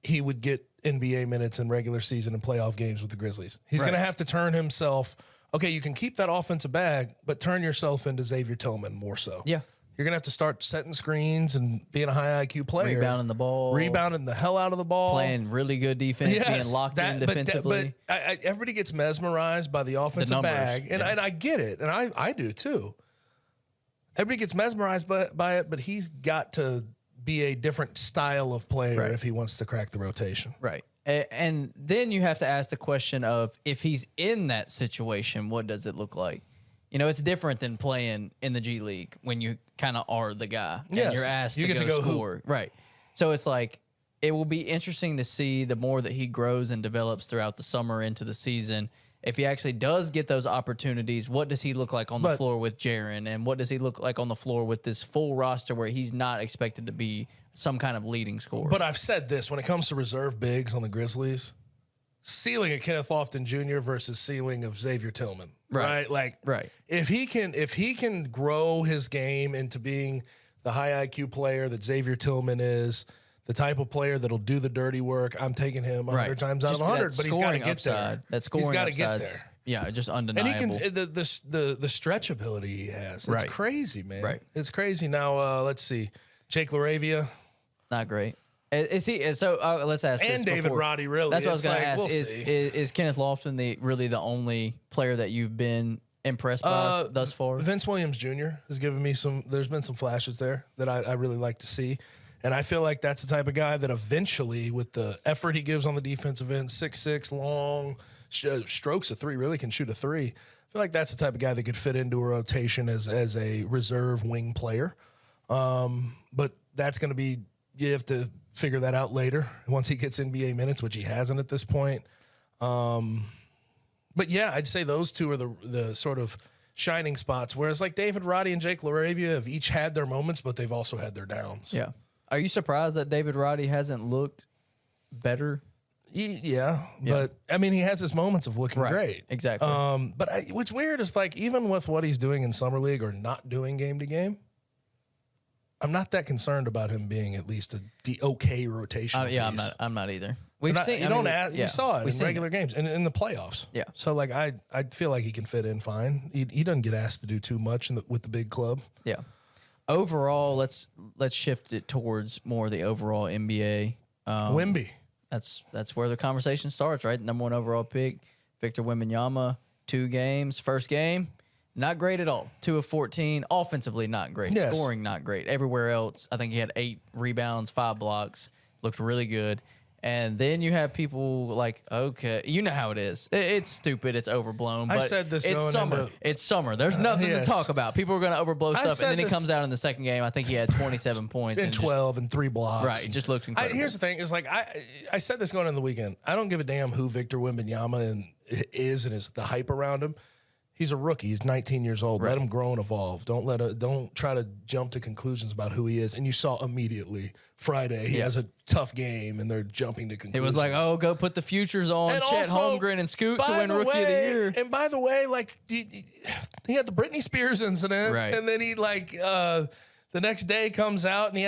he would get NBA minutes in regular season and playoff games with the Grizzlies. He's going to have to turn himself. Okay, you can keep that offensive bag, but turn yourself into Xavier Tillman more so. Yeah. You're going to have to start setting screens and being a high IQ player. Rebounding the ball. Rebounding the hell out of the ball. Playing really good defense, being locked in defensively. But everybody gets mesmerized by the offensive bag. And I get it, and I do too. Everybody gets mesmerized by it, but he's got to be a different style of player if he wants to crack the rotation. Right. And then you have to ask the question of, if he's in that situation, what does it look like? You know, it's different than playing in the G League when you kind of are the guy and you're asked to go score. Right. So it's like, it will be interesting to see the more that he grows and develops throughout the summer into the season. If he actually does get those opportunities, what does he look like on the floor with Jaren? And what does he look like on the floor with this full roster where he's not expected to be some kind of leading scorer? But I've said this, when it comes to reserve bigs on the Grizzlies, ceiling of Kenneth Lofton Jr. versus ceiling of Xavier Tillman. Right? Like, if he can grow his game into being the high IQ player that Xavier Tillman is, the type of player that'll do the dirty work, I'm taking him 100 times out of 100. But he's got to get there. That scoring he's got to get there. Yeah, just undeniable. And he can the stretch ability he has. It's crazy, man. Right. It's crazy. Now let's see, Jake LaRavia, not great. Is he? So let's ask. And this David before. Roddy, really. That's what I was going to ask. We'll is Kenneth Lofton really the only player that you've been impressed by thus far? Vince Williams Jr. has given me some. There's been some flashes there that I really like to see. And I feel like that's the type of guy that eventually, with the effort he gives on the defensive end, 6'6", long, strokes a three, really can shoot a three. I feel like that's the type of guy that could fit into a rotation as a reserve wing player. But that's going to be, you have to figure that out later once he gets NBA minutes, which he hasn't at this point. But yeah, I'd say those two are the sort of shining spots. Whereas like David Roddy and Jake LaRavia have each had their moments, but they've also had their downs. Yeah. Are you surprised that David Roddy hasn't looked better? Yeah, but I mean, he has his moments of looking great. Exactly. But what's weird is like, even with what he's doing in summer league or not doing game to game, I'm not that concerned about him being at least a okay rotation. Yeah, I'm not either. We've seen. You saw it in regular games and in the playoffs. Yeah. So like, I feel like he can fit in fine. He doesn't get asked to do too much with the big club. Yeah. Overall, let's shift it towards more the overall NBA. Wemby. That's where the conversation starts, right? Number 1 overall pick, Victor Wembanyama. 2 games. First game, not great at all. 2 of 14. Offensively, not great. Yes. Scoring, not great. Everywhere else, I think he had 8 rebounds, 5 blocks. Looked really good. And then you have people like, okay, you know how it is. It's stupid. It's overblown. But I said this. It's summer. It's summer. There's nothing to talk about. People are going to overblow stuff. And then he comes out in the second game. I think he had 27 points. And 12 and 3 blocks. Right. It just looked incredible. Here's the thing. Is like, I said this going into the weekend. I don't give a damn who Victor Wembanyama is the hype around him. He's a rookie. He's 19 years old. Let him grow and evolve. Don't try to jump to conclusions about who he is. And you saw immediately Friday he has a tough game, and they're jumping to conclusions. It was like, oh, go put the futures on Chet Holmgren and Scoot to win Rookie of the Year. And by the way, like he had the Britney Spears incident, and then he the next day comes out and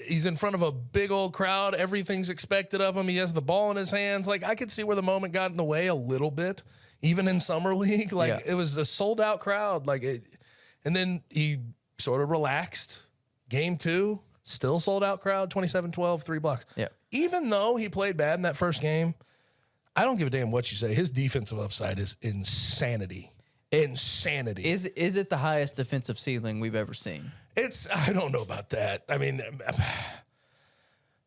he's in front of a big old crowd. Everything's expected of him. He has the ball in his hands. Like, I could see where the moment got in the way a little bit. Even in summer league, it was a sold out crowd. And then he sort of relaxed. Game 2, still sold out crowd, 27-12, 3 blocks. Yeah. Even though he played bad in that first game, I don't give a damn what you say. His defensive upside is insanity. Insanity. Is it the highest defensive ceiling we've ever seen? I don't know about that. I mean,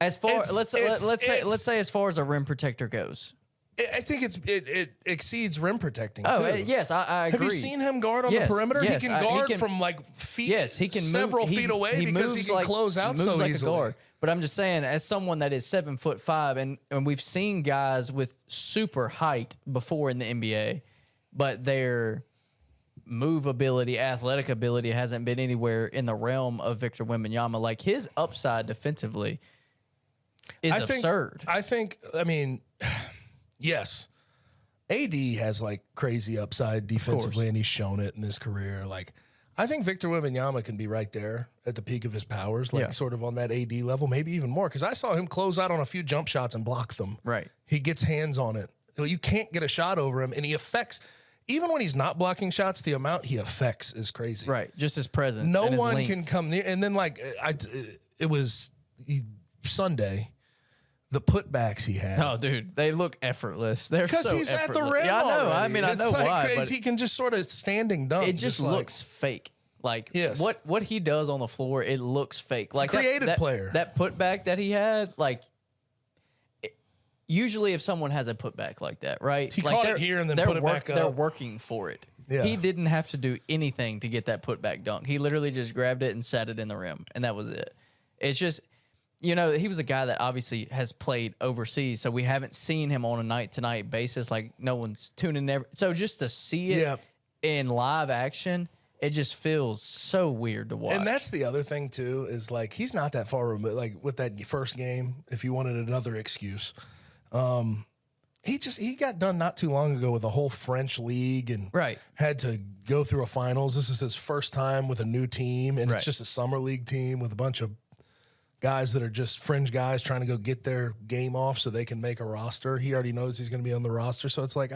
as far let's say as far as a rim protector goes. I think it exceeds rim protecting. Oh, too. Yes, I agree. Have you seen him guard on the perimeter? Yes, he can guard from feet. Yes, he can several feet away because he can close out so like easily. A guard. But I'm just saying, as someone that is 7'5", and we've seen guys with super height before in the NBA, but their move ability, athletic ability hasn't been anywhere in the realm of Victor Wembanyama. Like, his upside defensively is absurd. I mean. Yes, AD has crazy upside defensively, and he's shown it in his career. I think Victor Wembanyama can be right there at the peak of his powers, sort of on that AD level, maybe even more. Because I saw him close out on a few jump shots and block them. Right, he gets hands on it. You can't get a shot over him, and he affects. Even when he's not blocking shots, the amount he affects is crazy. Right, just his presence. No and his one length. can come near. And then it was Sunday. The putbacks he had. Oh, dude, they look effortless. They're so effortless. Because he's at the rim. Yeah, I know. Already. I mean, I know why. But he can just sort of standing dunk. It just looks fake. What he does on the floor, it looks fake. Creative player. That putback that he had, usually if someone has a putback like that, right? He caught it here and then put it back up. They're working for it. Yeah. He didn't have to do anything to get that putback dunk. He literally just grabbed it and sat it in the rim, and that was it. It's just you know, he was a guy that obviously has played overseas, so we haven't seen him on a night-to-night basis. Like, no one's tuning in. So just to see it in live action, it just feels so weird to watch. And that's the other thing, too, is, like, he's not that far removed. Like, with that first game, if you wanted another excuse, he got done not too long ago with a whole French league and had to go through a finals. This is his first time with a new team, and it's just a summer league team with a bunch of guys that are just fringe guys trying to go get their game off so they can make a roster. He already knows he's going to be on the roster. So it's like,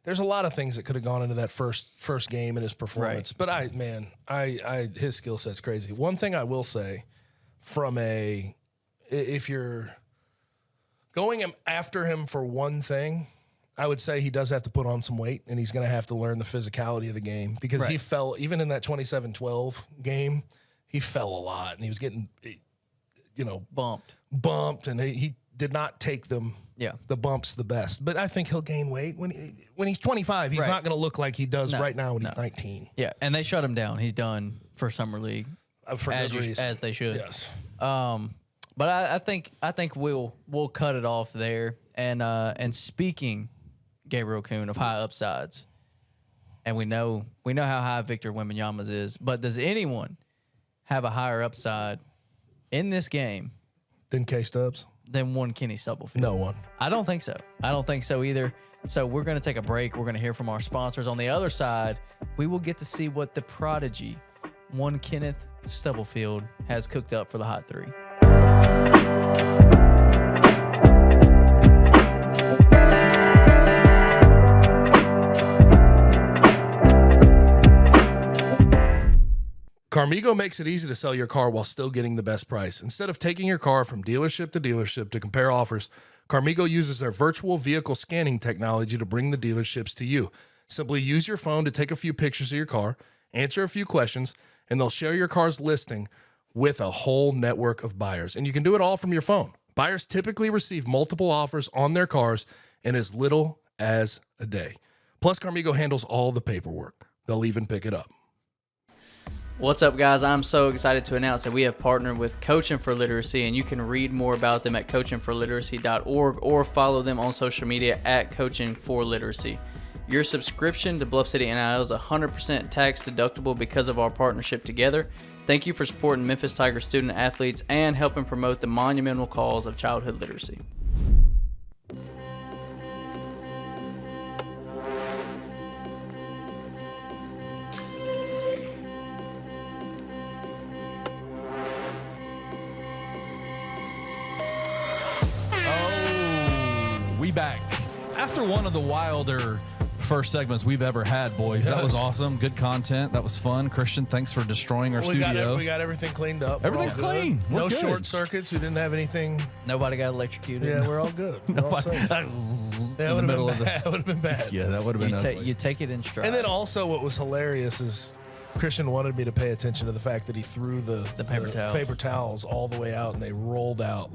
there's a lot of things that could have gone into that first game in his performance. But his skill set's crazy. One thing I will say if you're going after him for one thing, I would say he does have to put on some weight, and he's going to have to learn the physicality of the game, because he fell, even in that 27-12 game, he fell a lot, and he was getting, bumped, and he did not take the bumps the best. But I think he'll gain weight when he's 25. He's not going to look like he does right now when he's 19. Yeah, and they shut him down. He's done for summer league, as they should. Yes. But I think we'll cut it off there. And speaking, Gabriel Kuhn, of high upsides, and we know how high Victor Wembanyama's is, but does anyone have a higher upside in this game than K-Stubbs? Than one Kenny Stubblefield? No one. I don't think so. I don't think so either. So we're going to take a break. We're going to hear from our sponsors. On the other side, we will get to see what the prodigy, one Kenneth Stubblefield, has cooked up for the Hot Three. Carmigo makes it easy to sell your car while still getting the best price. Instead of taking your car from dealership to compare offers, Carmigo uses their virtual vehicle scanning technology to bring the dealerships to you. Simply use your phone to take a few pictures of your car, answer a few questions, and they'll share your car's listing with a whole network of buyers. And you can do it all from your phone. Buyers typically receive multiple offers on their cars in as little as a day. Plus, Carmigo handles all the paperwork. They'll even pick it up. What's up, guys? I'm so excited to announce that we have partnered with Coaching for Literacy, and you can read more about them at coachingforliteracy.org or follow them on social media at Coaching for Literacy. Your subscription to Bluff City NIL is 100% tax deductible because of our partnership together. Thank you for supporting Memphis Tiger student athletes and helping promote the monumental cause of childhood literacy. We back after one of the wilder first segments we've ever had, boys. That was awesome. Good content. That was fun. Christian, thanks for destroying our studio. We got everything cleaned up. Everything's clean. No short circuits. We didn't have anything. Nobody got electrocuted. Yeah, we're all good. That would have been bad. Yeah, that would have been you take it in stride. And then also what was hilarious is Christian wanted me to pay attention to the fact that he threw the paper towels all the way out, and they rolled out.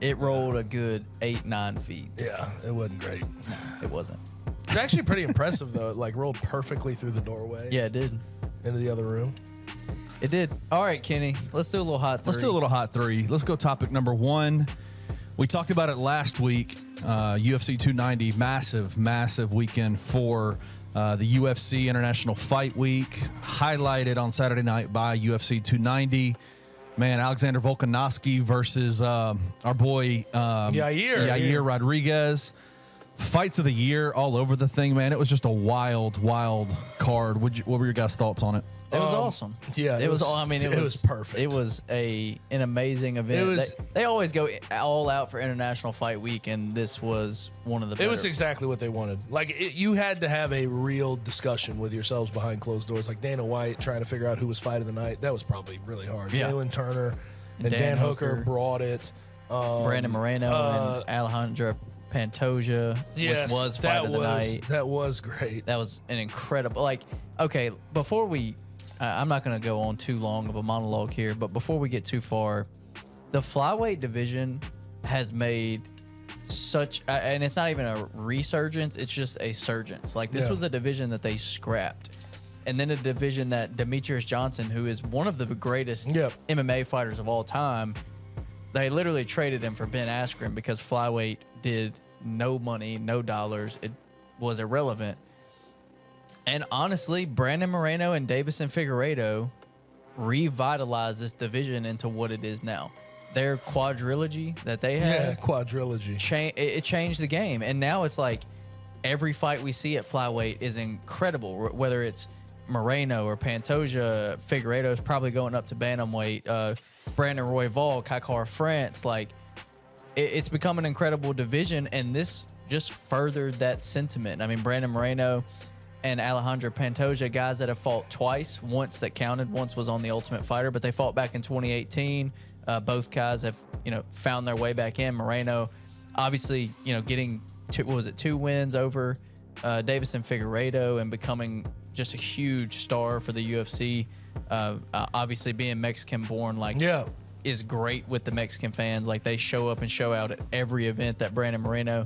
It rolled a good 8-9 feet. Yeah, it wasn't great. No, it wasn't. It's actually pretty impressive, though. It rolled perfectly through the doorway. Yeah, it did. Into the other room. It did. All right, Kenny, let's do a little hot three. Let's go topic number one. We talked about it last week. UFC 290, massive weekend for the UFC International Fight Week, highlighted on Saturday night by UFC 290. Man, Alexander Volkanovski versus our boy Yair Rodriguez. Fights of the year all over the thing, man. It was just a wild card. What were your guys' thoughts on it? It was awesome. Yeah, it was perfect. It was an amazing event. They always go all out for International Fight Week, and this was one of the better. It was exactly what they wanted. You had to have a real discussion with yourselves behind closed doors. Like Dana White trying to figure out who was fight of the night. That was probably really hard. Yeah. Jalen Turner and Dan Hooker brought it. Brandon Moreno and Alejandra Pantoja, which was fight of the night. That was great. That was an incredible. Okay, before we, I'm not going to go on too long of a monologue here, but before we get too far, the flyweight division has made such, and it's not even a resurgence, it's just a surgence. This was a division that they scrapped. And then a division that Demetrius Johnson, who is one of the greatest MMA fighters of all time, they literally traded him for Ben Askren because flyweight did no money, no dollars. It was irrelevant. And honestly, Brandon Moreno and Davison Figueiredo revitalized this division into what it is now. Their quadrilogy that they had, it changed the game. And now it's like every fight we see at flyweight is incredible, whether it's Moreno or Pantoja. Figueiredo is probably going up to bantamweight. Brandon Royval, Kaikar France, like it's become an incredible division, and this just furthered that sentiment. I mean, Brandon Moreno and Alejandro Pantoja, guys that have fought twice, once that counted, once was on The Ultimate Fighter, but they fought back in 2018. Both guys have, found their way back in. Moreno, obviously, getting two wins over Davison Figueiredo and becoming just a huge star for the UFC. Obviously, being Mexican-born, is great with the Mexican fans. Like, they show up and show out at every event that Brandon Moreno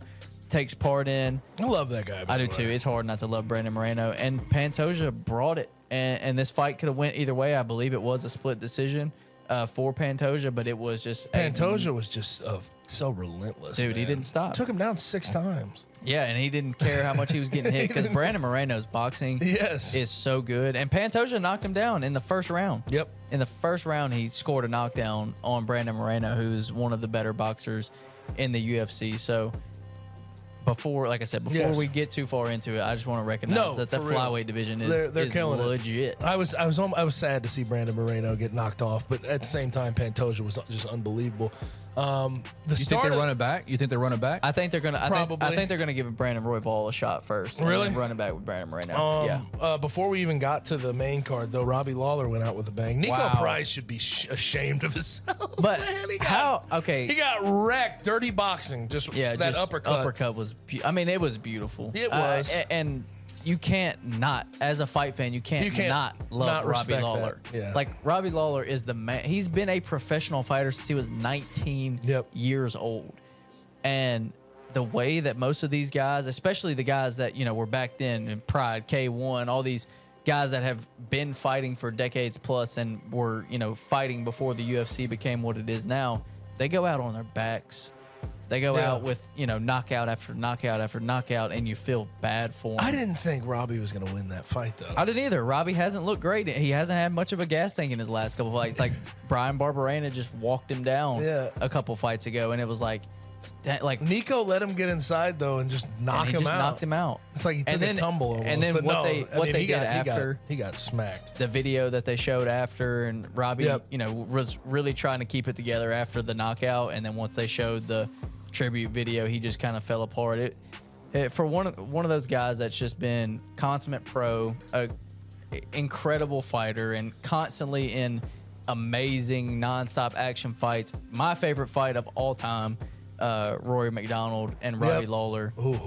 takes part in. I love that guy. I do too. It's hard not to love Brandon Moreno. And Pantoja brought it. And this fight could have went either way. I believe it was a split decision for Pantoja, but it was just... Pantoja was just so relentless, dude, man. He didn't stop. Took him down 6 times. Yeah, and he didn't care how much he was getting hit because Brandon Moreno's boxing is so good. And Pantoja knocked him down in the first round. Yep. In the first round, he scored a knockdown on Brandon Moreno, who's one of the better boxers in the UFC. So... Before we get too far into it, I just want to recognize that the flyweight division is legit. I was sad to see Brandon Moreno get knocked off, but at the same time, Pantoja was just unbelievable. You think they run it back? I think they're gonna. I think they're gonna give Brandon Royval a shot first. Really? And then run it back with Brandon Moreno. Before we even got to the main card, though, Robbie Lawler went out with a bang. Nico Price should be ashamed of himself. But man, he got wrecked. Dirty boxing. That uppercut. Uppercut was. It was beautiful. It was. And you can't not, as a fight fan, you can't not love Robbie Lawler. Yeah. Like, Robbie Lawler is the man. He's been a professional fighter since he was 19 years old. And the way that most of these guys, especially the guys that, were back then in Pride, K1, all these guys that have been fighting for decades plus and were, fighting before the UFC became what it is now, they go out on their backs. They go out with, knockout after knockout after knockout, and you feel bad for him. I didn't think Robbie was going to win that fight, though. I didn't either. Robbie hasn't looked great. He hasn't had much of a gas tank in his last couple fights. Like, Brian Barberena just walked him down a couple fights ago, and it was like Nico let him get inside, though, and just knocked him out. It's like he took a tumble almost. And then they did after. He got smacked. The video that they showed after, and Robbie, was really trying to keep it together after the knockout, and then once they showed the tribute video, he just kind of fell apart. For one of those guys that's just been consummate pro, a incredible fighter, and constantly in amazing nonstop action fights. My favorite fight of all time, Rory McDonald and Robbie Lawler. Ooh.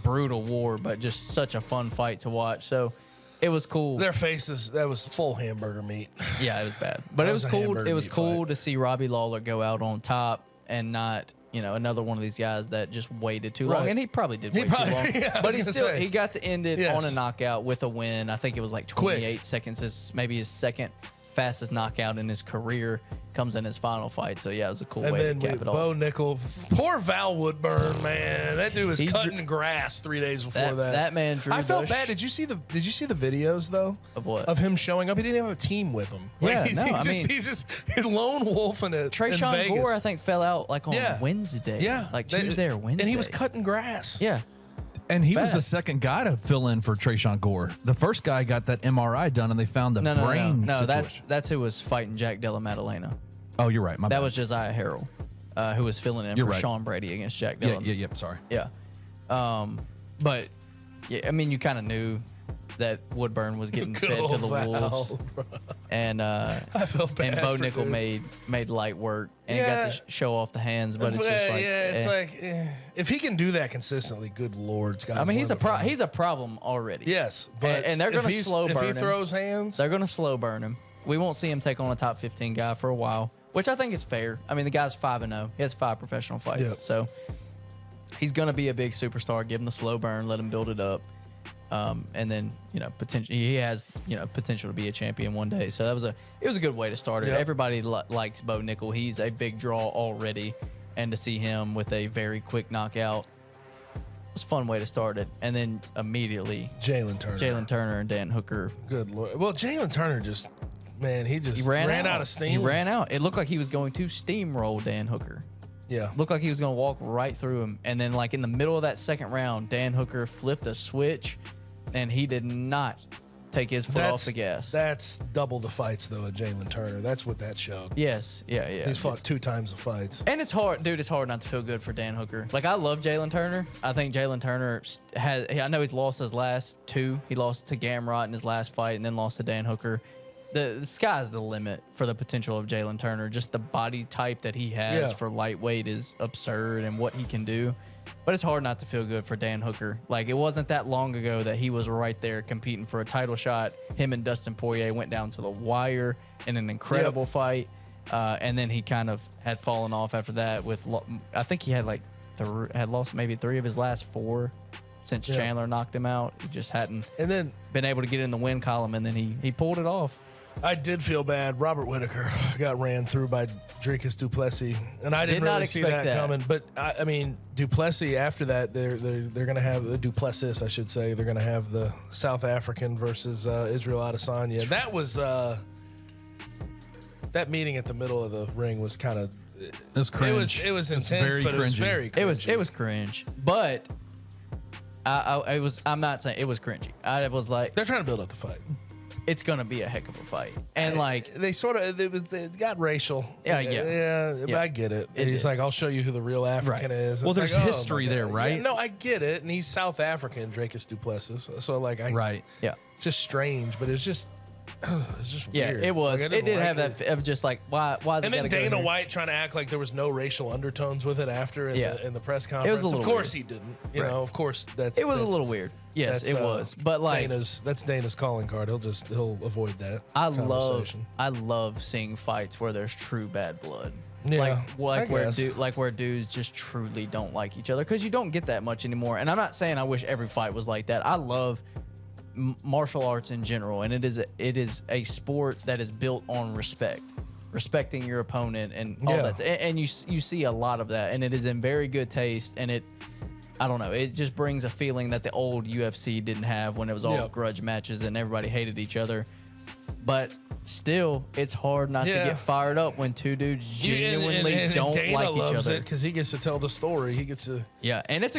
Brutal war, but just such a fun fight to watch. So it was cool. Their faces, that was full hamburger meat. Yeah, it was bad, but it was cool. It was cool to see Robbie Lawler go out on top and not, another one of these guys that just waited too long. And he probably did wait too long. But he got to end it on a knockout with a win. I think it was like 28 seconds. Maybe his second fastest knockout in his career. Comes in his final fight. So, yeah, it was a cool way to cap it off. Bo Nickel. Poor Val Woodburn, man. That dude was cutting grass 3 days before that. That man drew I felt bad. Did you see the videos, though? Of what? Of him showing up. He didn't have a team with him. He's just lone wolfing it. Trayshawn Gore, I think, fell out like on Wednesday. Yeah. Like Tuesday or Wednesday. And he was cutting grass. Yeah. And he was the second guy to fill in for Trayshawn Gore. The first guy got that MRI done, and they found the brain. No, that's who was fighting Jack Della Maddalena. Oh, you're right. That was Josiah Harrell, who was filling in for Sean Brady against Jack Della. Sorry. Yeah. But, yeah, you kind of knew that Woodburn was getting fed to the wolves. And Bo Nickel made light work and got to show off the hands, but it's just like if he can do that consistently, good Lord, Scott. He's a problem already. Yes, but and they're going to slow burn him. If he throws hands, they're going to slow burn him. We won't see him take on a top 15 guy for a while, which I think is fair. The guy's 5-0. He has 5 professional fights, so he's going to be a big superstar. Give him the slow burn, let him build it up. And then, potentially he has, potential to be a champion one day. So it was a good way to start it. Yep. Everybody likes Bo Nickel. He's a big draw already. And to see him with a very quick knockout, it's a fun way to start it. And then immediately Jalen Turner and Dan Hooker. Good Lord. Well, Jalen Turner he ran out of steam. He ran out. It looked like he was going to steamroll Dan Hooker. Yeah. Looked like he was going to walk right through him. And then, in the middle of that second round, Dan Hooker flipped a switch, and he did not take his foot off the gas. That's double the fights, though, of Jalen Turner. That's what that showed. Yes. Yeah. He's fought 2 times the fights. And it's hard, dude. It's hard not to feel good for Dan Hooker. I love Jalen Turner. I think Jalen Turner I know he's lost his last 2. He lost to Gamrot in his last fight and then lost to Dan Hooker. The sky's the limit for the potential of Jalen Turner. Just the body type that he has for lightweight is absurd and what he can do. But it's hard not to feel good for Dan Hooker. It wasn't that long ago that he was right there competing for a title shot. Him and Dustin Poirier went down to the wire in an incredible fight. And then he kind of had fallen off after that I think he had had lost maybe 3 of his last 4 since Chandler knocked him out. He just hadn't been able to get in the win column, and then he pulled it off. I did feel bad. Robert Whitaker got ran through by Dricus Du Plessis, and I didn't really see that coming. But I mean, Du Plessis after that, they're going to have the Du Plessis, I should say. They're going to have the South African versus Israel Adesanya. That was that meeting at the middle of the ring was kind of. It was cringe. It was intense, but it was very cringy. It was cringe, but I'm not saying it was cringy. I was like, they're trying to build up the fight. It's gonna be a heck of a fight, and they sort of it got racial. Yeah. I get it. He's like, I'll show you who the real African is. Well, there's history there, right? Yeah, no, I get it, and he's South African, Dricus Du Plessis. So yeah, it's just strange, but it's just weird. Yeah, it was. It did have that of just why is it? And then Dana White trying to act like there was no racial undertones with it after in the press conference. It was a little of course weird. he didn't. You know, of course it was a little weird. Yes, it was. But that's Dana's calling card. He'll avoid that. I love seeing fights where there's true bad blood. Yeah, where dudes just truly don't like each other, because you don't get that much anymore. And I'm not saying I wish every fight was like that. I love martial arts in general, and it is a sport that is built on respecting your opponent and all that. And you see a lot of that, and it is in very good taste. And I don't know, it just brings a feeling that the old UFC didn't have, when it was all grudge matches and everybody hated each other. But still, it's hard not to get fired up when 2 dudes genuinely don't Dana like each other, because he gets to tell the story. He gets to and it's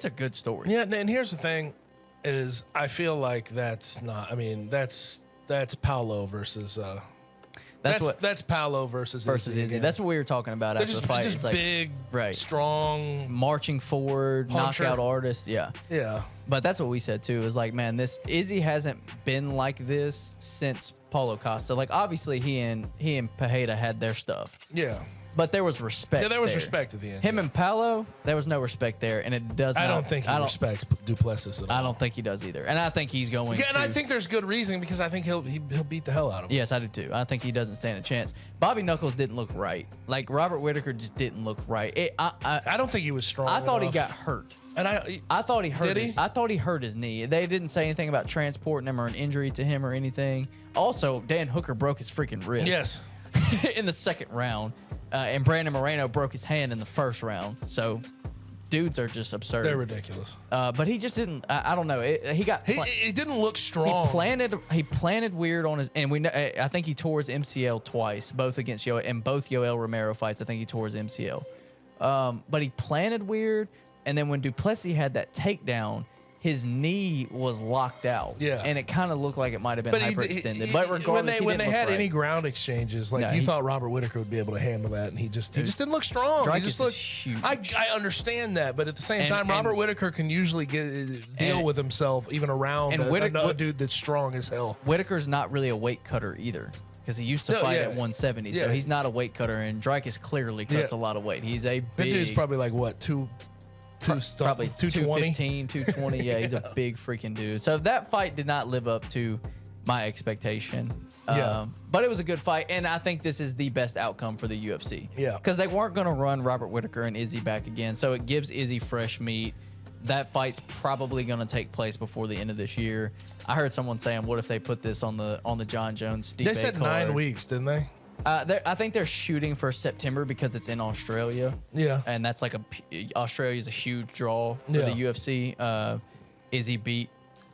a good story. Yeah, and here's the thing. Is I feel like that's not. I mean, that's Paolo versus. That's Paolo versus Izzy. That's what we were talking about after the fight. Just it's big, strong, marching forward, puncher. Knockout artist. Yeah. But that's what we said too. It was like, man, Izzy hasn't been like this since Paulo Costa. Obviously he and Pereira had their stuff. Yeah. But there was respect. Yeah, there was respect at the end. Him and Paolo, there was no respect there, and it does. I don't think he respects Du Plessis at all. I don't think he does either, and I think he's going. Yeah, and I think there's good reason, because I think he'll beat the hell out of him. Yes, I do too. I think he doesn't stand a chance. Bobby Knuckles didn't look right. Robert Whitaker just didn't look right. I don't think he was strong. I thought he got hurt. And I thought he hurt. Did he? I thought he hurt his knee. They didn't say anything about transporting him or an injury to him or anything. Also, Dan Hooker broke his freaking wrist. Yes. In the second round. And Brandon Moreno broke his hand in the first round. So, dudes are just absurd. They're ridiculous. But he just didn't. I don't know. He didn't look strong. He planted weird on his. And I think he tore his MCL twice, both against Yoel, and both Yoel Romero fights. I think he tore his MCL. But he planted weird. And then when Du Plessis had that takedown, his knee was locked out. Yeah. And it kind of looked like it might have been hyperextended. But regardless, when they had any right. ground exchanges, you thought Robert Whitaker would be able to handle that, and he just didn't look strong. He just looked huge. I understand that, but at the same time, Robert Whitaker can usually deal with himself even around a dude that's strong as hell. Whitaker's not really a weight cutter either, because he used to fight at 170, so he's not a weight cutter, and Dricus clearly cuts a lot of weight. He's a big... That dude's probably probably 215, 220. Yeah, he's a big freaking dude. So that fight did not live up to my expectation. But it was a good fight, and I think this is the best outcome for the UFC. Yeah. Because they weren't going to run Robert Whitaker and Izzy back again, so it gives Izzy fresh meat. that fight's probably going to take place before the end of this year. I heard someone saying, "What if they put this on the John Jones Stipe They said card? 9 weeks, didn't they? I think they're shooting for September because it's in Australia. Yeah. And that's like Australia's a huge draw for the UFC. Izzy beat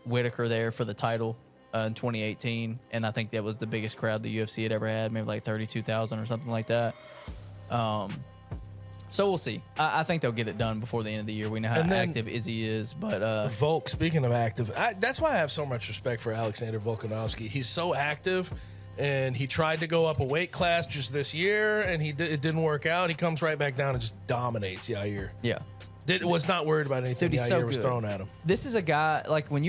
Whitaker there for the title in 2018, and I think that was the biggest crowd the UFC had ever had, maybe like 32,000 or something like that. So we'll see. I think they'll get it done before the end of the year. We know how active Izzy is, but Volk, speaking of active, that's why I have so much respect for Alexander Volkanovski. He's so active, and he tried to go up a weight class just this year, and it didn't work out. He comes right back down and just dominates Yair. Yeah. Was not worried about anything Dude, he's Yair so was good. throwing at him. This is a guy, like when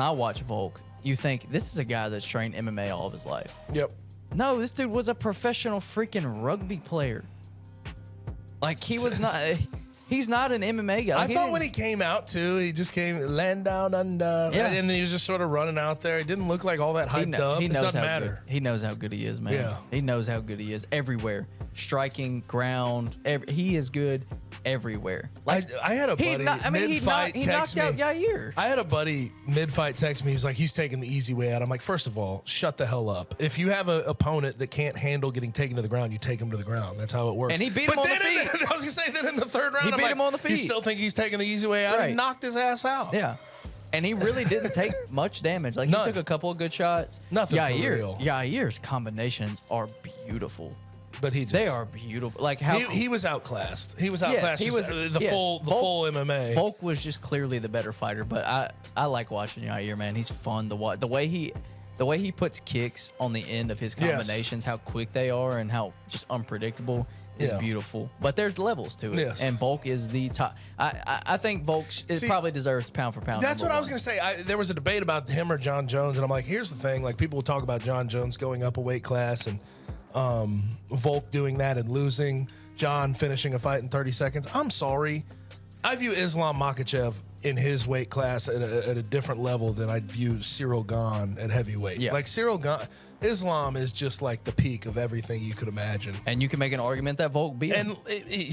I watch Volk, you think this is a guy that's trained MMA all of his life. Yep. No, this dude was a professional freaking rugby player. Like he was not. He's not an MMA guy. I thought when he came out too, he just came land down under, and he was just sort of running out there. He didn't look like all that hyped up. He It knows doesn't how matter. good, he knows how good he is, man. Yeah. He knows how good he is everywhere. Striking, ground. He is good everywhere. Like I had a buddy he mid-fight knocked text out me. Yair. I had a buddy mid-fight text me. He's like, he's taking the easy way out. I'm like, first of all, shut the hell up. If you have an opponent that can't handle getting taken to the ground, you take him to the ground. That's how it works. And he beat him on the feet. I was gonna say that in the third round, He I'm beat like, him on the feet. You still think he's taking the easy way out? Right. He knocked his ass out. Yeah. And he really didn't take much damage. Like None. he took a couple of good shots. Nothing for real. Yair's combinations are beautiful. But he just, They are beautiful. Like how he was outclassed. He was outclassed. he was the full MMA. Volk was just clearly the better fighter, but I like watching Yair, man. He's fun to watch. The way he puts kicks on the end of his combinations, how quick they are, and how just unpredictable is beautiful. But there's levels to it, Yes. and Volk is the top. I think Volk probably deserves pound for pound. That's what I was going going to say. There was a debate about him or John Jones, and I'm like, here's the thing. Like, people will talk about John Jones going up a weight class and Volk doing that and losing, John finishing a fight in 30 seconds. I'm sorry. I view Islam Makhachev in his weight class at a different level than I'd view Cyril Gane at heavyweight. Yeah. Like Cyril Gane, Islam is just like the peak of everything you could imagine. And you can make an argument that Volk beat him. And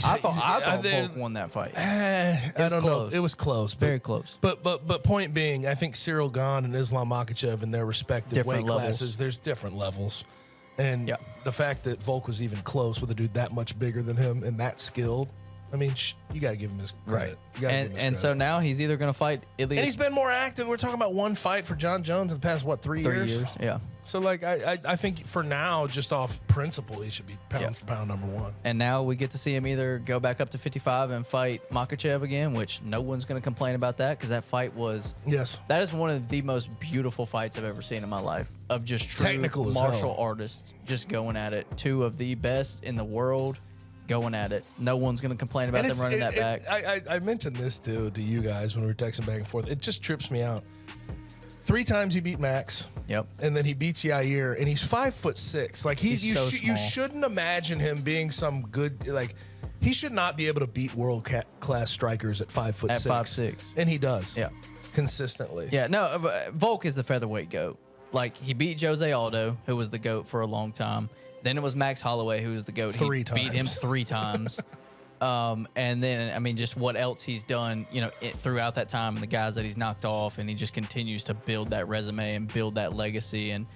I thought Volk won that fight. I was don't close. know. It was close. Very close. But point being, I think Cyril Gane and Islam Makhachev in their respective Different weight levels. classes, there's different levels. And Yeah. the fact that Volk was even close with a dude that much bigger than him and that skilled, I mean, you got to give him his credit. You gotta give him his And so credit. now he's either going to fight Ilya. And he's been more active. We're talking about one fight for John Jones in the past, 3 years? 3 years. Yeah. So, like, I think for now, just off principle, he should be pound Yeah. for pound number one. And now we get to see him either go back up to 55 and fight Makhachev again, which no one's going to complain about that because that fight was. Yes. That is one of the most beautiful fights I've ever seen in my life of just true Technical as martial hell. artists just going at it. Two of the best in the world going at it. No one's going to complain about them running that back. I mentioned this to you guys when we were texting back and forth. It just trips me out. 3 times he beat Max. Yep. And then he beats Yair, and he's 5'6". Like He's so you small. shouldn't imagine him being some good like. He should not be able to beat world class strikers at 5'6". At 5'6". and he does. Yeah. Consistently. Yeah, no, Volk is the featherweight GOAT. Like, he beat Jose Aldo, who was the GOAT for a long time. Then it was Max Holloway, who was the GOAT. Three He beat him times. 3 times. And then, I mean, just what else he's done, throughout that time and the guys that he's knocked off. And he just continues to build that resume and build that legacy. And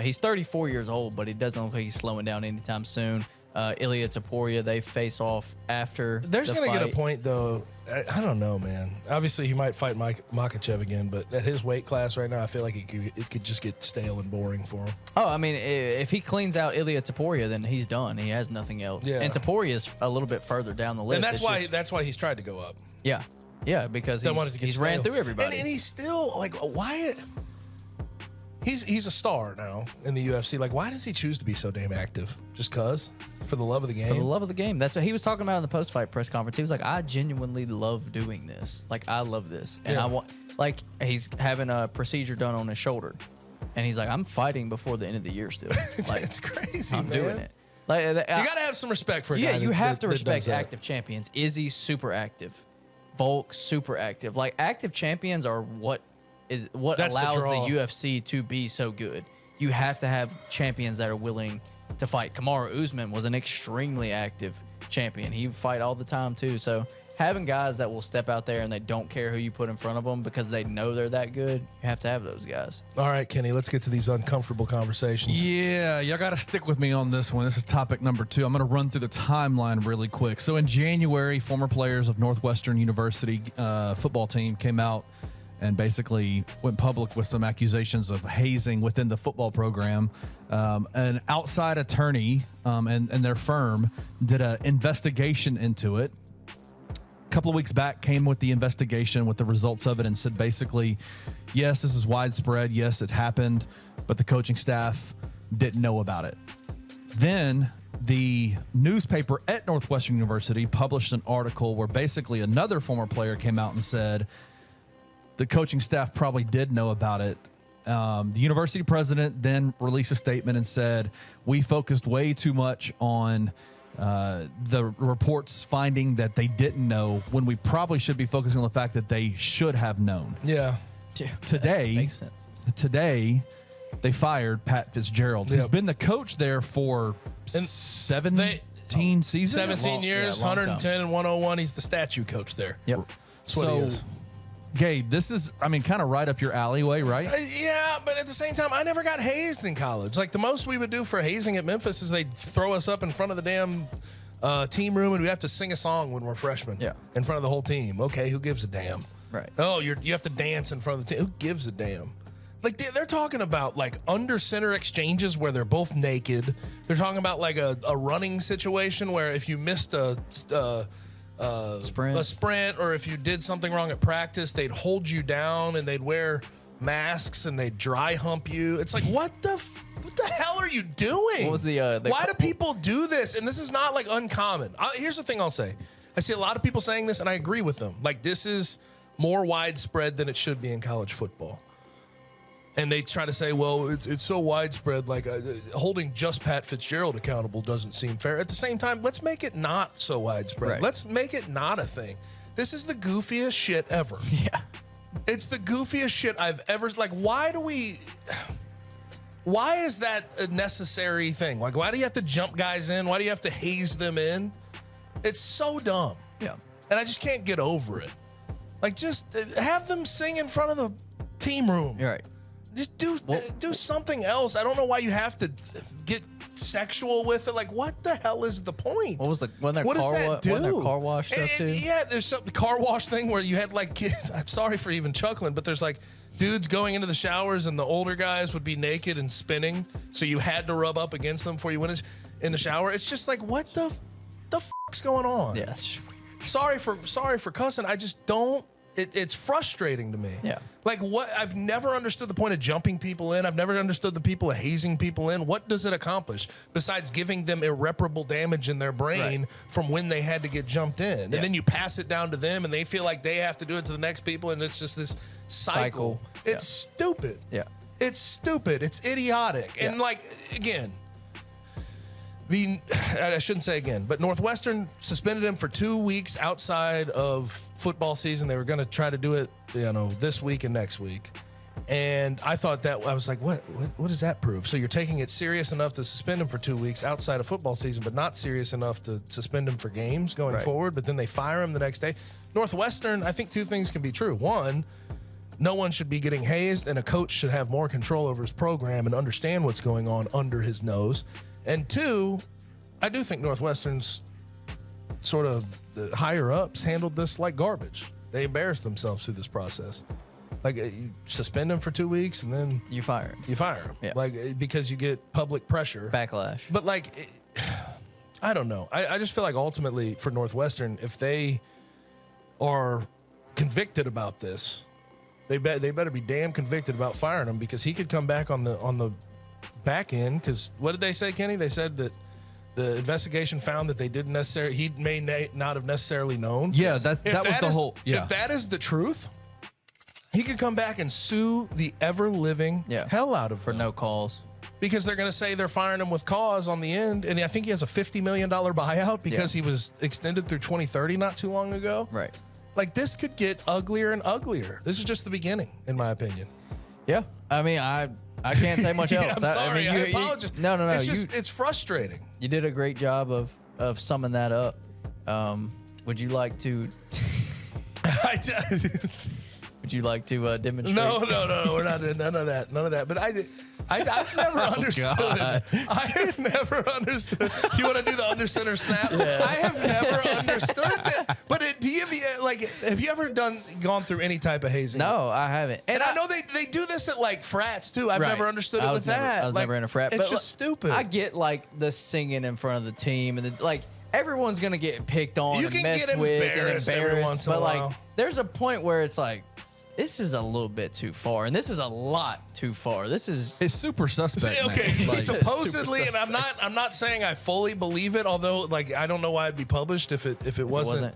he's 34 years old, but it doesn't look like he's slowing down anytime soon. Ilya Topuria, they face off after There's the going to fight. get a point, though. I don't know, man. Obviously, he might fight Makhachev again, but at his weight class right now, I feel like it could just get stale and boring for him. Oh, I mean, if he cleans out Ilya Topuria, then he's done. He has nothing else. Yeah. And Topuria is a little bit further down the list. And that's It's why just- he's tried to go up. Yeah, because They wanted to get he's ran stale. through everybody. And he's still, like, why? He's a star now in the UFC. Like, why does he choose to be so damn active? Just cause? For the love of the game? For the love of the game. That's what he was talking about in the post-fight press conference. He was like, I genuinely love doing this. Like, I love this. And Yeah. I want, like, he's having a procedure done on his shoulder. And he's like, I'm fighting before the end of the year still. Like, It's crazy, I'm man. doing it. Like, You got to have some respect for a yeah, guy you that- have to that does respect that. active champions. Izzy's super active. Volk, super active. Like, active champions are what That's the allows the draw. UFC to be so good. You have to have champions that are willing to fight. Kamaru Usman was an extremely active champion. He would fight all the time too. So having guys that will step out there and they don't care who you put in front of them because they know they're that good, you have to have those guys. All right, Kenny, let's get to these uncomfortable conversations. Yeah, y'all got to stick with me on this one. This is topic number 2. I'm going to run through the timeline really quick. So in January, former players of Northwestern University football team came out and basically went public with some accusations of hazing within the football program. An outside attorney and their firm did an investigation into it. A couple of weeks back, came with the investigation with the results of it and said basically, yes, this is widespread. Yes, it happened, but the coaching staff didn't know about it. Then the newspaper at Northwestern University published an article where basically another former player came out and said the coaching staff probably did know about it. The university president then released a statement and said, we focused way too much on the reports finding that they didn't know when we probably should be focusing on the fact that they should have known. Yeah. That makes sense. Today, they fired Pat Fitzgerald, who's been the coach there for 17 seasons. 17 years, 110 and 101. He's the statue coach there. Yep. That's what he is. Gabe, this is, kind of right up your alleyway, right? Yeah, but at the same time, I never got hazed in college. Like, the most we would do for hazing at Memphis is they'd throw us up in front of the damn team room and we have to sing a song when we're freshmen. Yeah. In front of the whole team. Okay, who gives a damn? Right. Oh, you have to dance in front of the team. Who gives a damn? Like, they're talking about, like, under center exchanges where they're both naked. They're talking about, like, a running situation where if you missed a sprint, or if you did something wrong at practice, they'd hold you down and they'd wear masks and they'd dry hump you. It's like, what the hell are you doing? What was why do people do this? And this is not like uncommon. Here's the thing I'll say. I see a lot of people saying this and I agree with them. Like, this is more widespread than it should be in college football. And they try to say, well, it's so widespread, like holding just Pat Fitzgerald accountable doesn't seem fair. At the same time, let's make it not so widespread. Right. Let's make it not a thing. This is the goofiest shit ever. Yeah. It's the goofiest shit I've ever, like, why is that a necessary thing? Like, why do you have to jump guys in? Why do you have to haze them in? It's so dumb. Yeah. And I just can't get over it. Like, just have them sing in front of the team room. You're right. Just do something else. I don't know why you have to get sexual with it. Like, what the hell is the point? What does that car wash stuff too? Yeah, there's some car wash thing where you had like kids. I'm sorry for even chuckling, but there's like dudes going into the showers and the older guys would be naked and spinning, so you had to rub up against them before you went in the shower. It's just like, what the fuck's going on? Yeah, that's weird. Sorry for cussing. I just don't. It's frustrating to me. Yeah. Like, what? I've never understood the point of jumping people in. I've never understood the people of hazing people in. What does it accomplish besides giving them irreparable damage in their brain from when they had to get jumped in? And then you pass it down to them and they feel like they have to do it to the next people. And it's just this cycle. It's stupid. Yeah. It's stupid. It's idiotic. And like, again, I shouldn't say again, but Northwestern suspended him for 2 weeks outside of football season. They were going to try to do it, this week and next week. And I thought that, I was like, what does that prove? So you're taking it serious enough to suspend him for 2 weeks outside of football season, but not serious enough to suspend him for games going forward. But then they fire him the next day. Northwestern, I think two things can be true. One, no one should be getting hazed, and a coach should have more control over his program and understand what's going on under his nose. And two, I do think Northwestern's sort of the higher ups handled this like garbage. They embarrassed themselves through this process. Like, you suspend them for 2 weeks and then you fire him. Yeah. Like, because you get public pressure. Backlash. But like, I don't know. I just feel like ultimately for Northwestern, if they are convicted about this, they better be damn convicted about firing him, because he could come back on the back end. Because what did they say, Kenny? They said that the investigation found that he may not have necessarily known. Yeah, that was the whole. Yeah. If that is the truth, he could come back and sue the ever-living hell out of for them. no cause. Because they're going to say they're firing him with cause on the end. And I think he has a $50 million buyout because he was extended through 2030 not too long ago. Right. Like, this could get uglier and uglier. This is just the beginning, in my opinion. Yeah. I mean, I can't say much else. I'm sorry. I apologize. No. It's frustrating. You did a great job of summing that up. Would you like to? Would you like to demonstrate? No, we're not doing none of that. But I've never understood. I have never understood. You want to do the under center snap? Yeah. I have never understood that. But have you ever gone through any type of hazing? No, I haven't. And I know they do this at like frats too. I've never understood it with that. I was never in a frat. It's but just stupid. I get like the singing in front of the team and everyone's gonna get picked on and messed with and embarrassed. Every once in a while. There's a point where it's like, this is a little bit too far, and this is a lot too far. It's super suspect. Okay, man. supposedly, and I'm not saying I fully believe it. Although, I don't know why it'd be published if it wasn't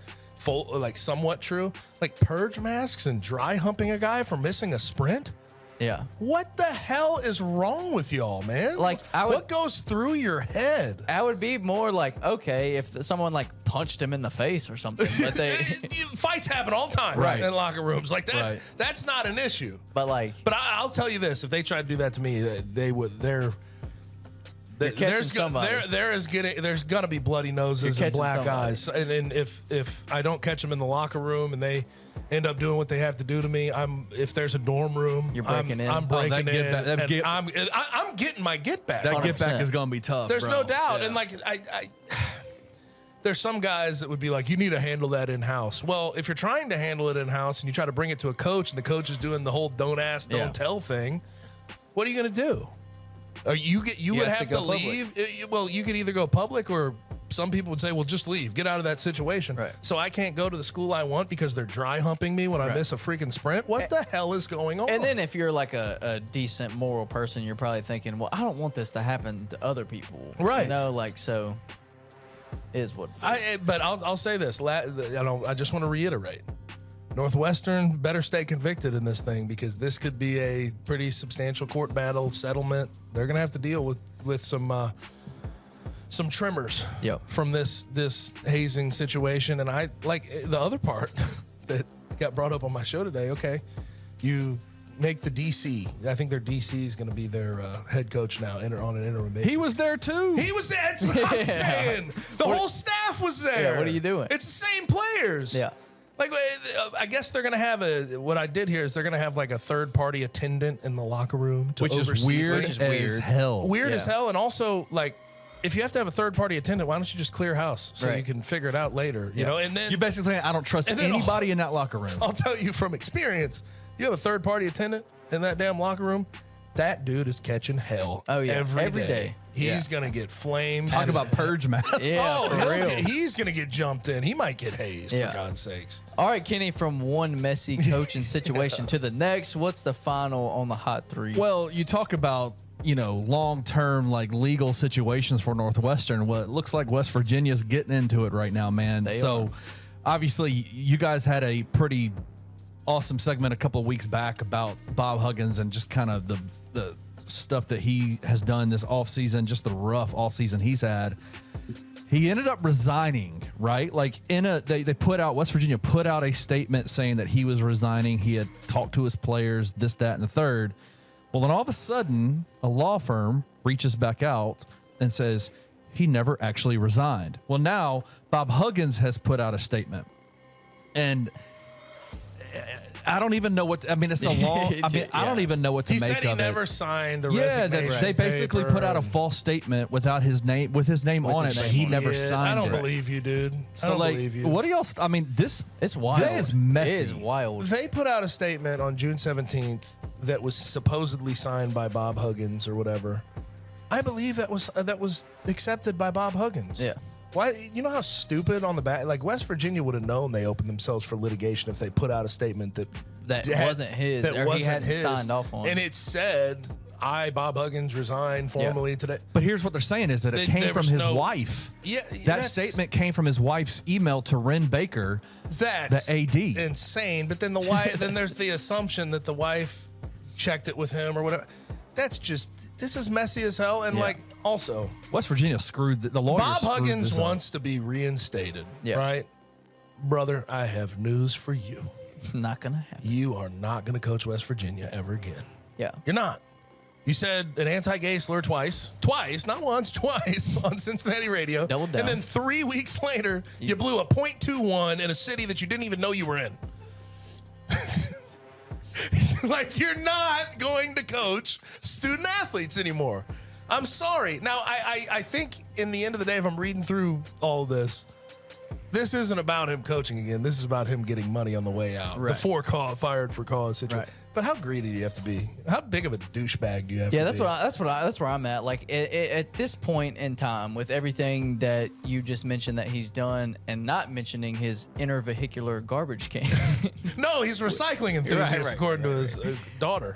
somewhat true. Like purge masks and dry humping a guy for missing a sprint. Yeah. What the hell is wrong with y'all, man? What goes through your head? I would be more like, okay, if someone punched him in the face or something, but fights happen all the time, right, in locker rooms. That's not an issue. But I'll tell you this: if they tried to do that to me, they would. There's gonna be bloody noses and black eyes, and if I don't catch them in the locker room and they end up doing what they have to do to me, if there's a dorm room, you're breaking in. I'm breaking in. I'm getting my get back. That get back is gonna be tough. There's no doubt, yeah. and there's some guys that would be like, you need to handle that in house. Well, if you're trying to handle it in house and you try to bring it to a coach, and the coach is doing the whole don't ask, don't tell thing, what are you gonna do? You would have to leave. Well, you could either go public, or some people would say, well, just leave. Get out of that situation. Right. So I can't go to the school I want because they're dry humping me when I miss a freaking sprint? What the hell is going on? And then if you're a decent moral person, you're probably thinking, well, I don't want this to happen to other people. Right. So is what it is. But I'll say this. I just want to reiterate. Northwestern better stay convicted in this thing, because this could be a pretty substantial court battle settlement. They're going to have to deal with some tremors from this hazing situation. And I like the other part that got brought up on my show today. Okay, you make the DC. I think their DC is going to be their head coach now on an interim basis. He was there too. He was there. That's what I'm saying. The whole staff was there. Yeah, what are you doing? It's the same players. Yeah. I guess they're going to have what I did here is they're going to have a third party attendant in the locker room to which is weird as hell. Weird as hell. And also, if you have to have a third party attendant, why don't you just clear house so you can figure it out later? You know, and then you're basically saying, I don't trust anybody in that locker room. I'll tell you from experience, you have a third party attendant in that damn locker room, that dude is catching hell. Oh yeah, every day. He's gonna get flamed. Talk about purge masks. Yeah, for real. He's gonna get jumped in. He might get hazed, for God's sakes. All right, Kenny, from one messy coaching situation to the next, what's the final on the hot three? Well, you talk about, long-term legal situations for Northwestern. Well, it looks like West Virginia's getting into it right now, man. Obviously, you guys had a pretty awesome segment a couple of weeks back about Bob Huggins and just kind of the stuff that he has done this offseason, just the rough offseason he's had. He ended up resigning, right? They put out, West Virginia put out a statement saying that he was resigning. He had talked to his players, this, that, and the third. Well, then all of a sudden, a law firm reaches back out and says he never actually resigned. Well, now Bob Huggins has put out a statement, and I don't even know what. It's a long. I don't even know what to make of it. He said he never signed a resignation. They basically put out a false statement without his name, with his name on it, that he never signed. I don't believe you, dude. I don't believe you. What do y'all? It's wild. This is messy. It is wild. They put out a statement on June 17th that was supposedly signed by Bob Huggins or whatever. I believe that was accepted by Bob Huggins. Yeah. Why? You know how stupid on the back? West Virginia would have known they opened themselves for litigation if they put out a statement that wasn't his, or he hadn't signed off on. And it said, I, Bob Huggins, resign formally today. But here's what they're saying is that it came from his wife. Yeah. That statement came from his wife's email to Ren Baker, that's the AD. Insane. But then the wife, then there's the assumption that the wife checked it with him or whatever. That's just... This is messy as hell, and also West Virginia screwed the lawyers. Bob Huggins wants to be reinstated, right? Brother, I have news for you. It's not gonna happen. You are not gonna coach West Virginia ever again. Yeah, you're not. You said an anti-gay slur twice, not once, twice on Cincinnati radio. Double down. And then 3 weeks later, you blew a .21 in a city that you didn't even know you were in. Like, you're not going to coach student athletes anymore. I'm sorry. Now, I think in the end of the day, if I'm reading through all this isn't about him coaching again. This is about him getting money on the way out. Right. The fired for cause situation. Right. But how greedy do you have to be? How big of a douchebag do you have to be? Yeah, that's where I'm at. Like at this point in time, with everything that you just mentioned that he's done, and not mentioning his intervehicular garbage can. No, he's recycling enthusiast, according to his daughter.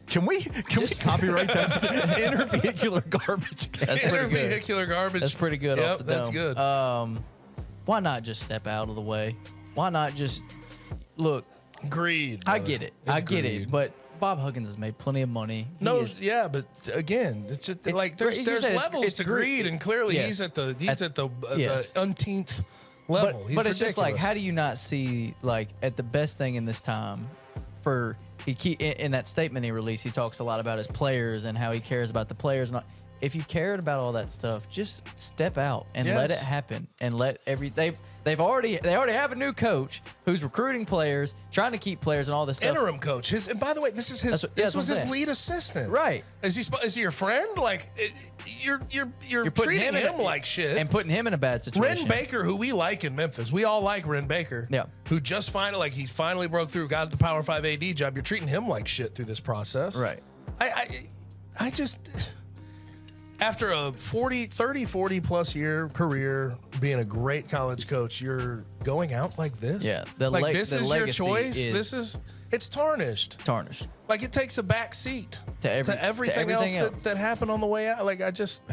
Can we copyright that? Intervehicular garbage can. That's pretty good. Intervehicular garbage. That's pretty good. Yep, off the dome. that's good. Why not just step out of the way? Why not just look? Greed. I get it. I get it. But Bob Huggins has made plenty of money. Yeah, but again, it's just like there's levels to greed, and clearly he's at the umpteenth level. But it's just like, how do you not see, like, at the best thing in this time for in that statement he released, he talks a lot about his players and how he cares about the players. And if you cared about all that stuff, just step out and let it happen, and let they already have a new coach who's recruiting players, trying to keep players, and all this stuff. Interim coach. And by the way, this is his lead assistant. Right? Is he your friend? Like, you're treating him like shit and putting him in a bad situation. Ren Baker, who we like in Memphis, we all like Ren Baker. Yeah. Who just he finally broke through, got the Power 5 AD job. You're treating him like shit through this process. Right. I just. After a 40 plus year career being a great college coach, you're going out like this? Yeah. This is your choice? It's tarnished. Tarnished. Like, it takes a back seat to everything else that happened on the way out. Like,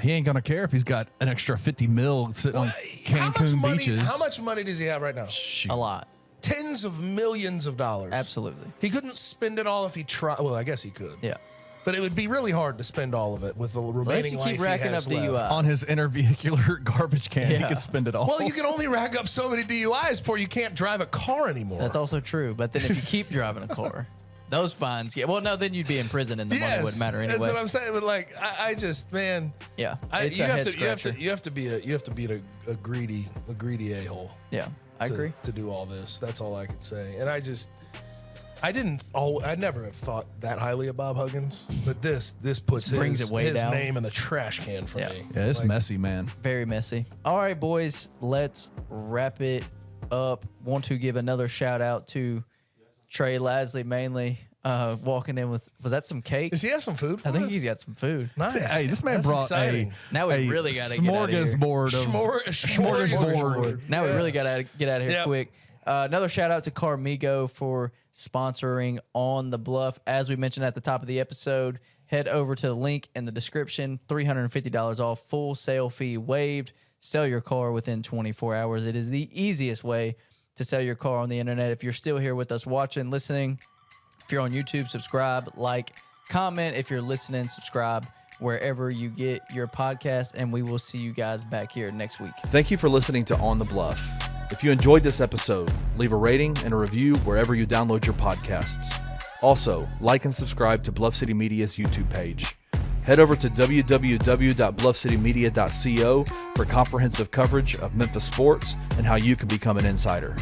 he ain't going to care if he's got an extra 50 mil sitting on Cancun beaches. How much money does he have right now? A lot. Tens of millions of dollars. Absolutely. He couldn't spend it all if he tried. Well, I guess he could. Yeah. But it would be really hard to spend all of it with the remaining life keep racking he has up left. DUIs. On his intervehicular garbage can, he could spend it all. Well, you can only rack up so many DUIs before you can't drive a car anymore. That's also true. But then if you keep driving a car, those fines then you'd be in prison and the money wouldn't matter anyway. That's what I'm saying. But like, I just, man. Yeah. You have to be a greedy a-hole. Yeah, I agree. To do all this. That's all I can say. And I never have thought that highly of Bob Huggins, but this puts his name in the trash can for me. Yeah, it's messy, man. Very messy. All right, boys, let's wrap it up. Want to give another shout out to Trey Lasley, mainly walking in with, was that some cake? Does he have some food for I think us? he's got some food. Nice. Hey, this man brought now we really got to get out of here. Smorgasbord. Now we really got to get out of here quick. Another shout out to Carmigo for sponsoring On the Bluff. As we mentioned at the top of the episode, head over to the link in the description. $350 off, full sale fee waived. Sell your car within 24 hours. It is the easiest way to sell your car on the internet. If you're still here with us watching, listening, if you're on YouTube, subscribe, like, comment. If you're listening, subscribe wherever you get your podcast, and we will see you guys back here next week. Thank you for listening to On the Bluff. If you enjoyed this episode, leave a rating and a review wherever you download your podcasts. Also, like and subscribe to Bluff City Media's YouTube page. Head over to www.bluffcitymedia.co for comprehensive coverage of Memphis sports and how you can become an insider.